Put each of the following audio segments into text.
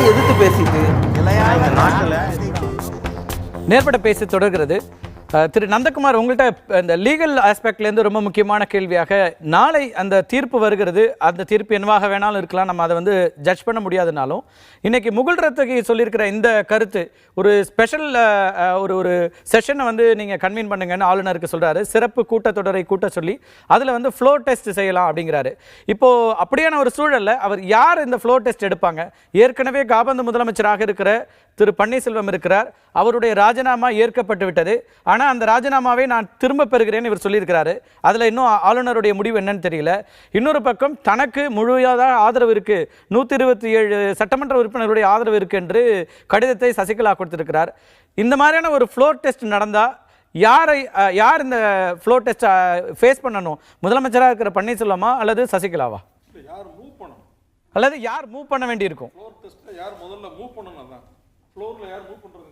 எதிர்த்து பேசிட்டு நேர்பட பேசி தொடர்கிறது. திரு நந்தகுமார், உங்கள்கிட்ட இந்த லீகல் ஆஸ்பெக்ட்லேருந்து ரொம்ப முக்கியமான கேள்வியாக, நாளை அந்த தீர்ப்பு வருகிறது. அந்த தீர்ப்பு என்னவாக வேணாலும் இருக்கலாம், நம்ம அதை ஜட்ஜ் பண்ண முடியாதுனாலும் இன்னைக்கு முகுல் ரத்தகி சொல்லியிருக்கிற இந்த கருத்து, ஒரு ஸ்பெஷல் ஒரு செஷனை நீங்கள் கன்வீன் பண்ணுங்கன்னு ஆளுநருக்கு சொல்கிறாரு. சிறப்பு கூட்டத்தொடரை கூட்ட சொல்லி அதில் ஃப்ளோர் டெஸ்ட் செய்யலாம் அப்படிங்கிறாரு. இப்போது அப்படியான ஒரு சூழலில் அவர் யார் இந்த ஃப்ளோர் டெஸ்ட் எடுப்பாங்க? ஏற்கனவே காபந்து முதலமைச்சராக இருக்கிற திரு பன்னீர்செல்வம் இருக்கிறார். அவருடைய ராஜினாமா ஏற்கப்பட்டு விட்டது. ஆனால் அந்த ராஜினாமாவை நான் திரும்ப பெறுகிறேன்னு இவர் சொல்லியிருக்கிறாரு. அதில் இன்னும் ஆளுநருடைய முடிவு என்னன்னு தெரியல. இன்னொரு பக்கம் தனக்கு முழுமையாக ஆதரவு இருக்குது, 127 சட்டமன்ற உறுப்பினருடைய ஆதரவு இருக்குது என்று கடிதத்தை சசிகலா கொடுத்திருக்கிறார். இந்த மாதிரியான ஒரு ஃப்ளோர் டெஸ்ட் நடந்தால் யார் இந்த ஃப்ளோர் டெஸ்ட்டை ஃபேஸ் பண்ணணும்? முதலமைச்சராக இருக்கிற பன்னீர்செல்வமா அல்லது சசிகலாவா? அல்லது யார் மூவ் பண்ண வேண்டி இருக்கும்? யார் முதல்ல மூவ் பண்ணணும்? தான் ஃப்ளோர்ல யார் மூவ் பண்றது?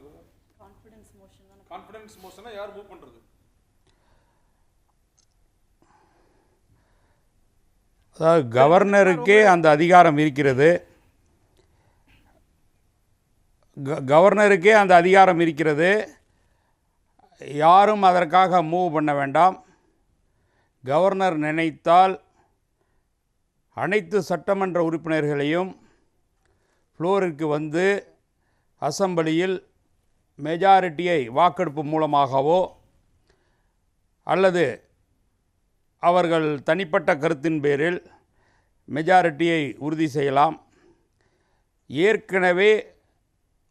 கான்ஃபிடன்ஸ் மோஷனா யார் மூவ் பண்றது? அதாவது கவர்னருக்கே அந்த அதிகாரம் இருக்கிறது. கவர்னருக்கே அந்த அதிகாரம் இருக்கிறது. யாரும் அதற்காக மூவ் பண்ண வேண்டாம். கவர்னர் நினைத்தால் அனைத்து சட்டமன்ற உறுப்பினர்களையும் ஃப்ளோருக்கு வந்து அசெம்பிளியில் மெஜாரிட்டியை வாக்கெடுப்பு மூலமாகவோ அல்லது அவர்கள் தனிப்பட்ட கருத்தின் பேரில் மெஜாரிட்டியை உறுதி செய்யலாம். ஏற்கனவே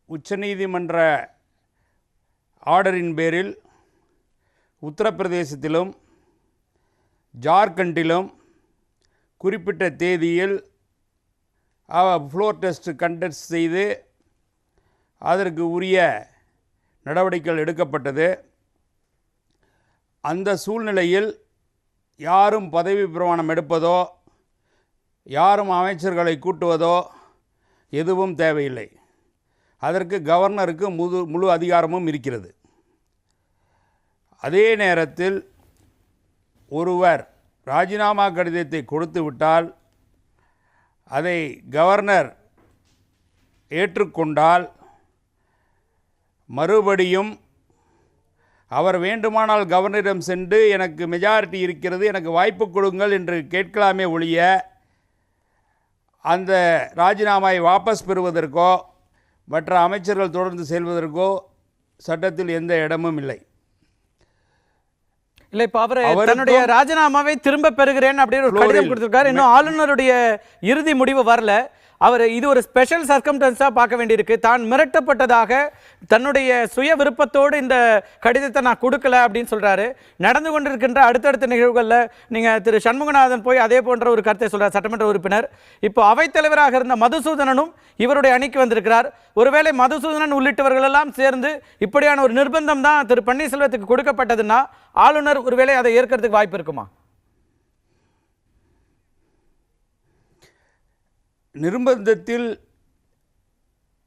உச்சநீதிமன்ற ஆர்டரின் பேரில் உத்தரப்பிரதேசத்திலும் ஜார்க்கண்டிலும் குறிப்பிட்ட தேதியில் ஃப்ளோர் டெஸ்ட் கண்டக்ட் செய்து அதற்கு உரிய நடவடிக்கைகள் எடுக்கப்பட்டது. அந்த சூழ்நிலையில் யாரும் பதவி பிரமாணம் எடுப்பதோ யாரும் அமைச்சர்களை கூட்டுவதோ எதுவும் தேவையில்லை. அதற்கு கவர்னருக்கு முழு அதிகாரமும் இருக்கிறது. அதே நேரத்தில் ஒருவர் ராஜினாமா கடிதத்தை கொடுத்து விட்டால் அதை கவர்னர் ஏற்றுக்கொண்டால் மறுபடியும் அவர் வேண்டுமானால் கவர்னரிடம் சென்று எனக்கு மெஜாரிட்டி இருக்கிறது, எனக்கு வாய்ப்பு கொடுங்கள் என்று கேட்கலாமே ஒழிய அந்த ராஜினாமாவை வாபஸ் பெறுவதற்கோ மற்ற அமைச்சர்கள் தொடர்ந்து செல்வதற்கோ சட்டத்தில் எந்த இடமும் இல்லை. இல்லை, இப்போ அவர் தன்னுடைய ராஜினாமாவை திரும்ப பெறுகிறேன் அப்படின்னு ஒரு கடிதம் கொடுத்திருக்காரு. இன்னும் ஆளுநருடைய இறுதி முடிவு வரல. அவர் இது ஒரு ஸ்பெஷல் சர்க்கம்டன்ஸாக பார்க்க வேண்டியிருக்கு. தான் மிரட்டப்பட்டதாக தன்னுடைய சுய விருப்பத்தோடு இந்த கடிதத்தை நான் கொடுக்கல அப்படின்னு சொல்கிறாரு. நடந்து கொண்டிருக்கின்ற அடுத்தடுத்த நிகழ்வுகளில் நீங்கள் திரு சண்முகநாதன் போய் அதே போன்ற ஒரு கருத்தை சொல்கிறார், சட்டமன்ற உறுப்பினர். இப்போ அவைத்தலைவராக இருந்த மதுசூதனனும் இவருடைய அணிக்கு வந்திருக்கிறார். ஒருவேளை மதுசூதனன் உள்ளிட்டவர்கள் எல்லாம் சேர்ந்து இப்படியான ஒரு நிர்பந்தம் தான் திரு பன்னீர்செல்வத்துக்கு கொடுக்கப்பட்டதுன்னா ஆளுநர் ஒருவேளை அதை ஏற்கிறதுக்கு வாய்ப்பு இருக்குமா? நிர்பந்தத்தில்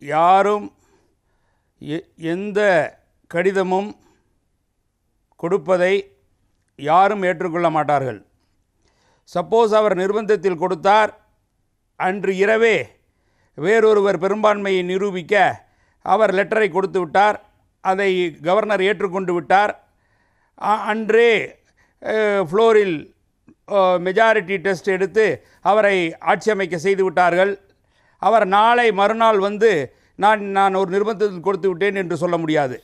யாரும் எந்த கடிதமும் கொடுப்பதை யாரும் ஏற்றுக்கொள்ள மாட்டார்கள். சப்போஸ் அவர் நிர்பந்தத்தில் கொடுத்தார், அன்று இரவே வேறொருவர் பெரும்பான்மையை நிரூபிக்க அவர் லெட்டரை கொடுத்து விட்டார், அதை கவர்னர் ஏற்றுக்கொண்டு விட்டார், அன்றே ஃப்ளோரில் மெஜாரிட்டி டெஸ்ட் எடுத்து அவரை ஆட்சி அமைக்க செய்து விட்டார்கள். அவர் நாளை மறுநாள் வந்து நான் ஒரு நிர்பந்தத்தில் கொடுத்து விட்டேன் என்று சொல்ல முடியாது.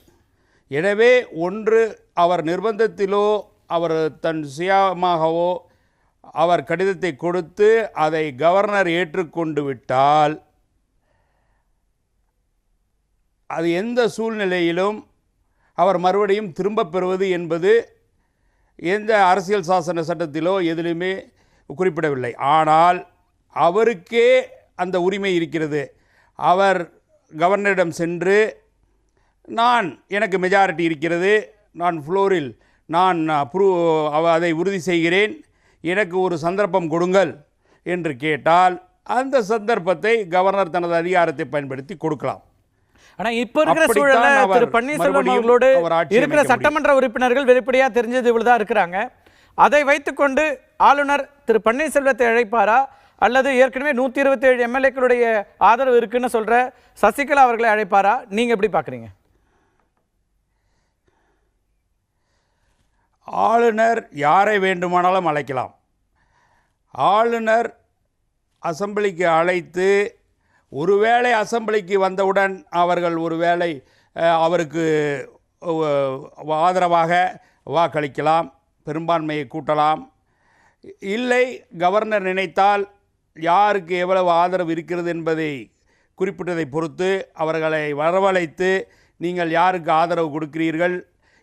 எனவே ஒன்று அவர் நிர்பந்தத்திலோ அவர் தன் சுயமாகவோ அவர் கடிதத்தை கொடுத்து அதை கவர்னர் ஏற்றுக்கொண்டு விட்டால் அது எந்த சூழ்நிலையிலும் அவர் மறுபடியும் திரும்ப பெறுவது என்பது எந்த அரசியல் சாசன சட்டத்திலோ எதிலுமே குறிப்பிடவில்லை. ஆனால் அவருக்கே அந்த உரிமை இருக்கிறது. அவர் கவர்னரிடம் சென்று எனக்கு மெஜாரிட்டி இருக்கிறது, நான் ஃப்ளோரில் அதை உறுதி செய்கிறேன், எனக்கு ஒரு சந்தர்ப்பம் கொடுங்கள் என்று கேட்டால் அந்த சந்தர்ப்பத்தை கவர்னர் தனது அதிகாரத்தை பயன்படுத்தி கொடுக்கலாம். ஆனா இப்ப இருக்கிற சூழல்ல திரு பன்னீர்செல்வம் அவர்களோடு இருக்கிற சட்டமன்ற உறுப்பினர்கள் வெளிப்படையா தெரிஞ்சது இவ்வளவுதான் இருக்கிறாங்க. அதை வைத்துக்கொண்டு ஆளுநர் திரு பன்னீர்செல்வத்தை அழைப்பாரா, அல்லது ஏற்கனவே 127 எம்எல்ஏக்களுடைய ஆதரவு இருக்குன்னு சொல்ற சசிகலா அவர்களை அழைப்பாரா? நீங்க எப்படி பார்க்குறீங்க? ஆளுநர் யாரை வேண்டுமானாலும் அழைக்கலாம். ஆளுநர் அசெம்பிளிக்கு அழைத்து ஒருவேளை அசெம்பிளிக்கு வந்தவுடன் அவர்கள் ஒருவேளை அவருக்கு ஆதரவாக வாக்களிக்கலாம், பெரும்பான்மையை கூட்டலாம். இல்லை, கவர்னர் நினைத்தால் யாருக்கு எவ்வளவு ஆதரவு இருக்கிறது என்பதை குறிப்பிட்டதை பொறுத்து அவர்களை வரவழைத்து நீங்கள் யாருக்கு ஆதரவு கொடுக்கிறீர்கள்,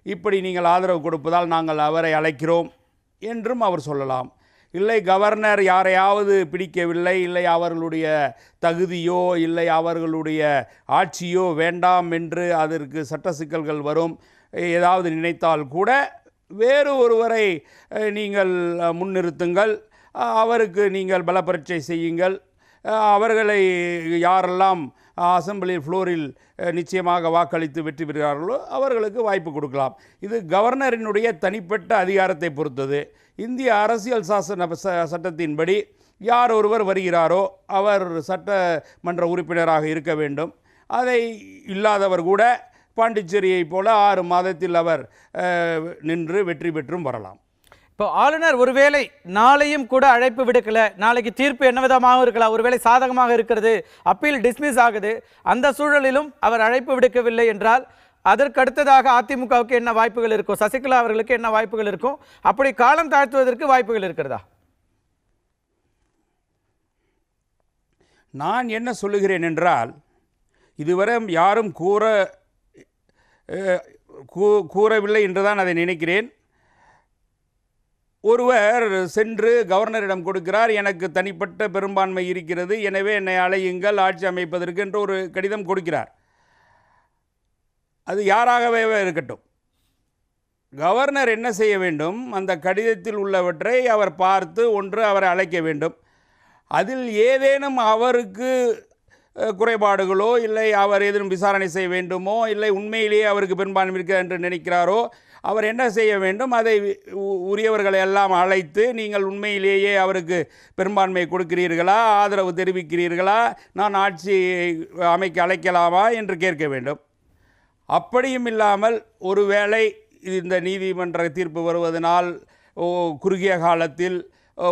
இப்படி நீங்கள் ஆதரவு கொடுப்பதால் நாங்கள் அவரை அழைக்கிறோம் என்றும் அவர் சொல்லலாம். இல்லை, கவர்னர் யாரையாவது பிடிக்கவில்லை, இல்லை அவர்களுடைய தகுதியோ இல்லை அவர்களுடைய ஆட்சியோ வேண்டாம் என்று அதற்கு சட்ட சிக்கல்கள் வரும் ஏதாவது நினைத்தால் கூட வேறு ஒருவரை நீங்கள் முன்னிறுத்துங்கள், அவருக்கு நீங்கள் பலப்பரீட்சை செய்யுங்கள், அவர்களை யாரெல்லாம் அசெம்பிளி ஃப்ளோரில் நிச்சயமாக வாக்களித்து வெற்றி பெறுகிறார்களோ அவர்களுக்கு வாய்ப்பு கொடுக்கலாம். இது கவர்னரினுடைய தனிப்பட்ட அதிகாரத்தை பொறுத்தது. இந்திய அரசியல் சட்டத்தின்படி யார் ஒருவர் வருகிறாரோ அவர் சட்டமன்ற உறுப்பினராக இருக்க வேண்டும். அதை இல்லாதவர் கூட பாண்டிச்சேரியைப் போல 6 மாதத்தில் அவர் நின்று வெற்றி பெற்றும் வரலாம். இப்போ ஆளுநர் ஒருவேளை நாளையும் கூட அழைப்பு விடுக்கல, நாளைக்கு தீர்ப்பு என்ன விதமாக இருக்கலாம், ஒருவேளை சாதகமாக இருக்கிறது, அப்பீல் டிஸ்மிஸ் ஆகுது, அந்த சூழலிலும் அவர் அழைப்பு விடுக்கவில்லை என்றால் அதற்கு அடுத்ததாக அதிமுகவுக்கு என்ன வாய்ப்புகள் இருக்கும், சசிகலா அவர்களுக்கு என்ன வாய்ப்புகள் இருக்கும், அப்படி காலம் தாழ்த்துவதற்கு வாய்ப்புகள் இருக்கிறதா? நான் என்ன சொல்லுகிறேன் என்றால், இதுவரை யாரும் கூறவில்லை என்றுதான் அதை நினைக்கிறேன். ஒருவர் சென்று கவர்னரிடம் கொடுக்கிறார், எனக்கு தனிப்பட்ட பெரும்பான்மை இருக்கிறது, எனவே என்னை அழையுங்கள் ஆட்சி அமைப்பதற்கு என்று ஒரு கடிதம் கொடுக்கிறார். அது யாராகவே இருக்கட்டும், கவர்னர் என்ன செய்ய வேண்டும், அந்த கடிதத்தில் உள்ளவற்றை அவர் பார்த்து ஒன்று அவரை அழைக்க வேண்டும். அதில் ஏதேனும் அவருக்கு குறைபாடுகளோ இல்லை அவர் ஏதேனும் விசாரணை செய்ய வேண்டுமோ இல்லை உண்மையிலேயே அவருக்கு பெரும்பான்மை இருக்கிறார் என்று நினைக்கிறாரோ அவர் என்ன செய்ய வேண்டும், அதை உரியவர்களை எல்லாம் அழைத்து நீங்கள் உண்மையிலேயே அவருக்கு பெரும்பான்மை கொடுக்கிறீர்களா, ஆதரவு தெரிவிக்கிறீர்களா, நான் ஆட்சி அமைக்க அழைக்கலாமா என்று கேட்க வேண்டும். அப்படியும் இல்லாமல் ஒருவேளை இந்த நீதிமன்ற தீர்ப்பு வருவதனால் குறுகிய காலத்தில்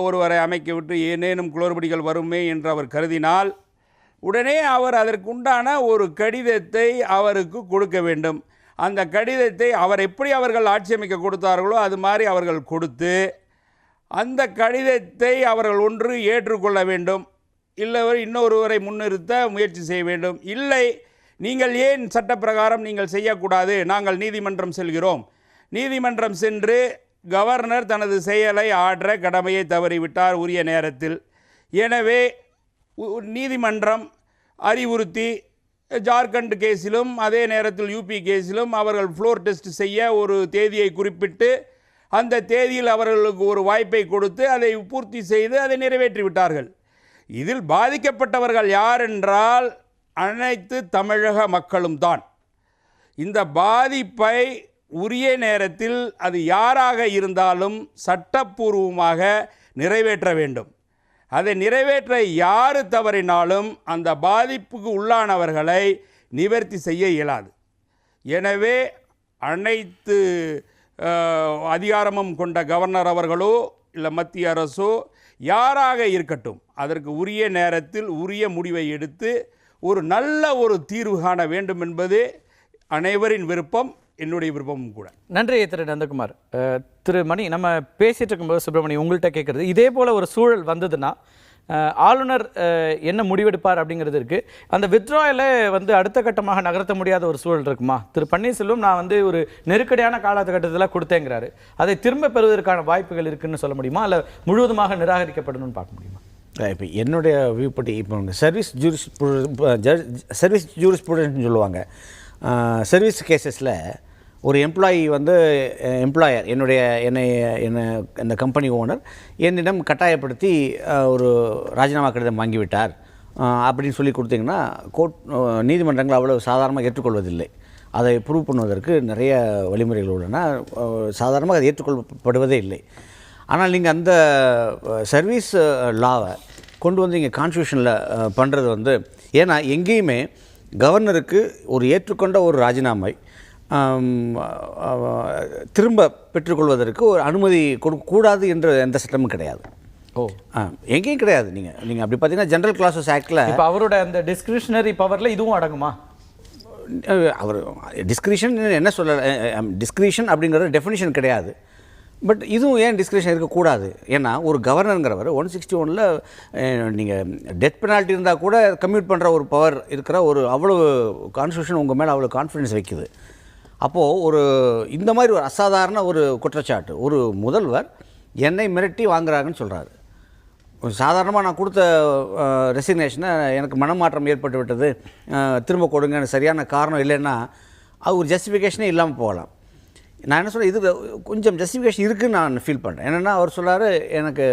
ஒருவரை அமைக்க விட்டு ஏனேனும் குளறுபடிகள் வருமே என்று அவர் கருதினால் உடனே அவர் அதற்குண்டான ஒரு கடிதத்தை அவருக்கு கொடுக்க வேண்டும். அந்த கடிதத்தை அவர்கள் ஆட்சி அமைக்க கொடுத்தார்களோ அது மாதிரி அவர்கள் கொடுத்து அந்த கடிதத்தை அவர்கள் ஒன்று ஏற்றுக்கொள்ள வேண்டும், இல்லை இன்னொருவரை முன்னிறுத்த முயற்சி செய்ய வேண்டும். இல்லை, நீங்கள் ஏன் சட்டப்பிரகாரம் நீங்கள் செய்யக்கூடாது, நாங்கள் நீதிமன்றம் செல்கிறோம், நீதிமன்றம் சென்று கவர்னர் தனது செயலை ஆற்ற கடமையை தவறிவிட்டார் உரிய நேரத்தில், எனவே நீதிமன்றம் அறிவுறுத்தி ஜார்க்கண்ட் கேஸிலும் அதே நேரத்தில் யூபி கேஸிலும் அவர்கள் ஃப்ளோர் டெஸ்ட் செய்ய ஒரு தேதியை குறிப்பிட்டு அந்த தேதியில் அவர்களுக்கு ஒரு வாய்ப்பை கொடுத்து அதை பூர்த்தி செய்து அதை நிறைவேற்றி விட்டார்கள். இதில் பாதிக்கப்பட்டவர்கள் யார் என்றால் அனைத்து தமிழக மக்களும் தான். இந்த பாதிப்பை உரிய நேரத்தில் அது யாராக இருந்தாலும் சட்டப்பூர்வமாக நிறைவேற்ற வேண்டும். அதை நிறைவேற்ற யார் தவறினாலும் அந்த பாதிப்புக்கு உள்ளானவர்களை நிவர்த்தி செய்ய இயலாது. எனவே அனைத்து அதிகாரமும் கொண்ட கவர்னர் அவர்களோ இல்லை மத்திய அரசோ யாராக இருக்கட்டும் அதற்கு உரிய நேரத்தில் உரிய முடிவை எடுத்து ஒரு நல்ல ஒரு தீர்வு காண வேண்டும் என்பது அனைவரின் விருப்பம், என்னுடைய விருப்பமும் கூட. நன்றி திரு நந்தகுமார். திரு மணி, நம்ம பேசிட்டு இருக்கும்போது சுப்பிரமணி உங்கள்கிட்ட கேட்குறது, இதே போல் ஒரு சூழல் வந்ததுன்னா ஆளுநர் என்ன முடிவெடுப்பார் அப்படிங்கிறது இருக்குது. அந்த வித்ட்ராயலை அடுத்த கட்டமாக நகர்த்த முடியாத ஒரு சூழல் இருக்குமா? திரு பன்னீர்செல்வம் நான் ஒரு நெருக்கடியான காலகட்டத்தில் கொடுத்தேங்கிறாரு, அதை திரும்ப பெறுவதற்கான வாய்ப்புகள் இருக்குன்னு சொல்ல முடியுமா, இல்லை முழுவதுமாக நிராகரிக்கப்படணும்னு பார்க்க முடியுமா? இப்போ என்னுடைய வியூப்படி இப்போ சர்வீஸ் ஜூரிஸ்ப்ரூடன்ஸ்னு சொல்லுவாங்க. சர்வீஸ் கேசஸில் ஒரு எம்ப்ளாயி எம்ப்ளாயர் என்னை இந்த கம்பெனி ஓனர் என்னிடம் கட்டாயப்படுத்தி ஒரு ராஜினாமா கடிதம் வாங்கிவிட்டார் அப்படின்னு சொல்லி கொடுத்தீங்கன்னா நீதிமன்றங்கள் அவ்வளவு சாதாரணமாக ஏற்றுக்கொள்வதில்லை. அதை ப்ரூவ் பண்ணுவதற்கு நிறைய வழிமுறைகள் உள்ளன. சாதாரணமாக அது ஏற்றுக்கொள்ளப்படுவதே இல்லை. ஆனால் நீங்கள் அந்த சர்வீஸ் லாவை கொண்டு வந்து இங்கே கான்ஸ்டியூஷனில் பண்ணுறது வந்து, ஏன்னா எங்கேயுமே கவர்னருக்கு ஒரு ஏற்றுக்கொண்ட ஒரு ராஜினாமை திரும்ப பெற்றுக்கொள்வதற்கு ஒரு அனுமதி கொடுக்கக்கூடாது என்ற எந்த சட்டமும் கிடையாது. எங்கேயும் கிடையாது. நீங்கள் அப்படி பார்த்தீங்கன்னா ஜென்ரல் கிளாஸஸ் ஆக்டில் இப்போ அவரோட அந்த டிஸ்கிரிஷனரி பவரில் இதுவும் அடங்குமா? அவர் டிஸ்கிரிஷன் என்ன சொல்ல, டிஸ்கிரிஷன் அப்படிங்கிற டெஃபினிஷன் கிடையாது. பட் இதுவும் ஏன் டிஸ்கிரிஷன் இருக்கக்கூடாது? ஏன்னா ஒரு கவர்னருங்கிறவர் 161 நீங்கள் டெத் பெனால்ட்டி இருந்தால் கூட கம்யூட் பண்ணுற ஒரு பவர் இருக்கிற ஒரு அவ்வளோ கான்ஸ்டியூஷன் உங்கள் மேலே அவ்வளோ கான்ஃபிடன்ஸ் வைக்குது. அப்போது ஒரு இந்த மாதிரி ஒரு அசாதாரண ஒரு குற்றச்சாட்டு, ஒரு முதல்வர் என்னை மிரட்டி வாங்குறாங்கன்னு சொல்கிறாரு. சாதாரணமாக நான் கொடுத்த ரெசிக்னேஷனை எனக்கு மனமாற்றம் ஏற்பட்டு விட்டது, திரும்ப கொடுங்க, சரியான காரணம் இல்லைன்னா அது ஒரு ஜஸ்டிஃபிகேஷனே இல்லாமல் போகலாம். நான் என்ன சொல்கிறேன், இது கொஞ்சம் ஜஸ்டிஃபிகேஷன் இருக்குதுன்னு நான் ஃபீல் பண்ணுறேன். என்னென்னா அவர் சொல்கிறாரு, எனக்கு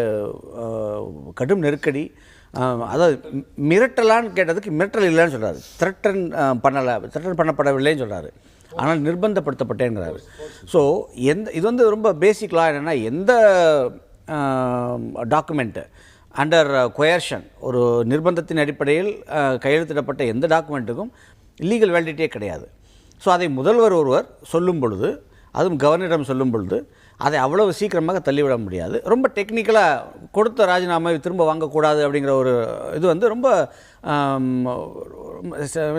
கடும் நெருக்கடி, அதாவது மிரட்டலான்னு கேட்டதுக்கு மிரட்டல் இல்லைன்னு சொல்கிறாரு. த்ரெட்டன் பண்ணப்படவில்லைன்னு சொல்கிறாரு, ஆனால் நிர்பந்தப்படுத்தப்பட்டேங்கிறாரு. ஸோ இது வந்து ரொம்ப பேசிக் லா. என்னென்னா எந்த டாக்குமெண்ட்டு அண்டர் கொயர்ஷன், ஒரு நிர்பந்தத்தின் அடிப்படையில் கையெழுத்திடப்பட்ட எந்த டாக்குமெண்ட்டுக்கும் லீகல் வேலிடிட்டியே கிடையாது. ஸோ அதை முதல்வர் ஒருவர் சொல்லும் பொழுது, அதுவும் கவர்னரிடம் சொல்லும் பொழுது, அதை அவ்வளவு சீக்கிரமாக தள்ளிவிட முடியாது. ரொம்ப டெக்னிக்கலாக கொடுத்த ராஜினாமா திரும்ப வாங்கக்கூடாது அப்படிங்கிற ஒரு இது வந்து ரொம்ப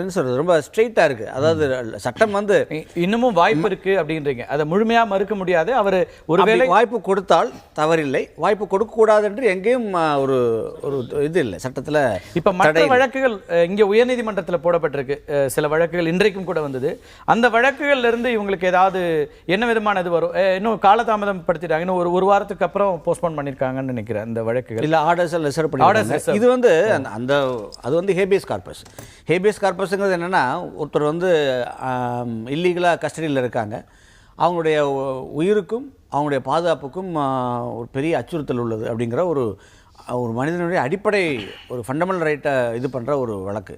என்ன சொல்கிறது, ரொம்ப ஸ்ட்ரெயிட்டாக இருக்குது. அதாவது சட்டம் வந்து இன்னமும் வாய்ப்பு இருக்குது அப்படின்றீங்க, அதை முழுமையாக மறுக்க முடியாது. அவர் ஒருவேளை வாய்ப்பு கொடுத்தால் தவறில்லை, வாய்ப்பு கொடுக்கக்கூடாது என்று எங்கேயும் ஒரு ஒரு இது இல்லை சட்டத்தில். இப்போ மற்ற வழக்குகள் இங்கே உயர்நீதிமன்றத்தில் போடப்பட்டிருக்கு, சில வழக்குகள் இன்றைக்கும் கூட வந்தது. அந்த வழக்குகள்லேருந்து இவங்களுக்கு ஏதாவது என்ன விதமான இது வரும்? இன்னும் காலதாமதம் படுத்திட்டாங்க, இன்னும் ஒரு வாரத்துக்கு அப்புறம் போஸ்ட்போன் பண்ணியிருக்காங்கன்னு நினைக்கிறேன் அந்த வழக்குகள். இல்லை, ஆர்டர்ஸ் ரிசர்வ் பண்ணி. இது வந்து அந்த அது வந்து ஹேபியஸ் கார்பஸ். ஹேபியஸ் கார்பஸுங்கிறது என்னென்னா, ஒருத்தர் வந்து இல்லீகலாக கஸ்டடியில் இருக்காங்க, அவங்களுடைய உயிருக்கும் அவங்களுடைய பாதுகாப்புக்கும் ஒரு பெரிய அச்சுறுத்தல் உள்ளது அப்படிங்கிற ஒரு மனிதனுடைய அடிப்படை ஒரு ஃபண்டமெண்டல் ரைட்டை இது பண்ணுற ஒரு வழக்கு.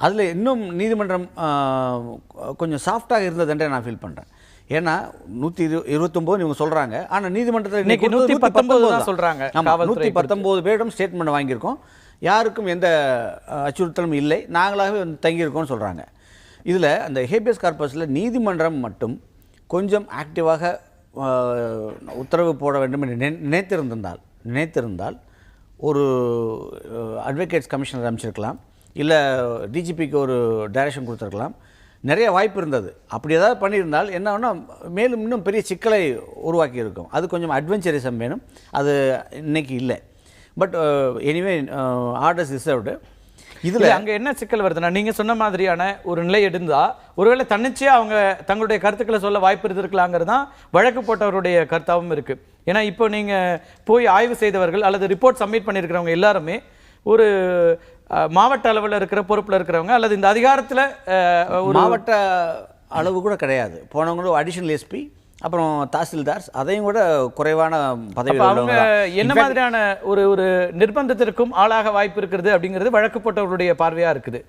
அதில் இன்னும் நீதிமன்றம் கொஞ்சம் சாஃப்டாக இருந்ததுன்றே நான் ஃபீல் பண்ணுறேன். ஏன்னா 129 இவங்க சொல்கிறாங்க, ஆனால் நீதிமன்றத்தில் 119 தான் சொல்கிறாங்க. 119 பேரிடம் ஸ்டேட்மெண்ட் வாங்கியிருக்கோம், யாருக்கும் எந்த அச்சுறுத்தலும் இல்லை, நாங்களாகவே தங்கியிருக்கோம்னு சொல்கிறாங்க. இதில் அந்த ஹேபியஸ் கார்பஸில் நீதிமன்றம் மட்டும் கொஞ்சம் ஆக்டிவாக உத்தரவு போட வேண்டும் என்று நினைத்திருந்தால் ஒரு அட்வொகேட்ஸ் கமிஷனர் அமைச்சிருக்கலாம், இல்லை டிஜிபிக்கு ஒரு டைரக்ஷன் கொடுத்துருக்கலாம், நிறைய வாய்ப்பு இருந்தது. அப்படி ஏதாவது பண்ணியிருந்தால் என்னன்னா மேலும் இன்னும் பெரிய சிக்கலை உருவாக்கி இருக்கும். அது கொஞ்சம் அட்வென்ச்சரிசம் வேணும், அது இன்னைக்கு இல்லை. But anyway orders reserved. இதில் அங்கே என்ன சிக்கல் வருதுன்னா, நீங்கள் சொன்ன மாதிரியான ஒரு நிலை இருந்தால் ஒருவேளை தன்னிச்சையாக அவங்க தங்களுடைய கருத்துக்களை சொல்ல வாய்ப்பு இருந்திருக்கலாங்கிறது தான் வழக்கு போட்டவருடைய கருத்தாகவும் இருக்குது. ஏன்னா இப்போ நீங்கள் போய் ஆய்வு செய்தவர்கள் அல்லது ரிப்போர்ட் சப்மிட் பண்ணியிருக்கிறவங்க எல்லாருமே ஒரு மாவட்ட அளவில் இருக்கிற பொறுப்பில் இருக்கிறவங்க அல்லது இந்த அதிகாரத்தில் ஒரு மாவட்ட அளவு கூட கிடையாது. போனவங்களும் அடிஷனல் எஸ்பி, அப்புறம் தாசில்தார்ஸ், அதையும் கூட குறைவான பதவி. அவங்க என்ன மாதிரியான ஒரு நிர்பந்தத்திற்கும் ஆளாக வாய்ப்பு இருக்கிறது அப்படிங்கிறது வழக்கு போட்டவருடைய பார்வையாக இருக்குது.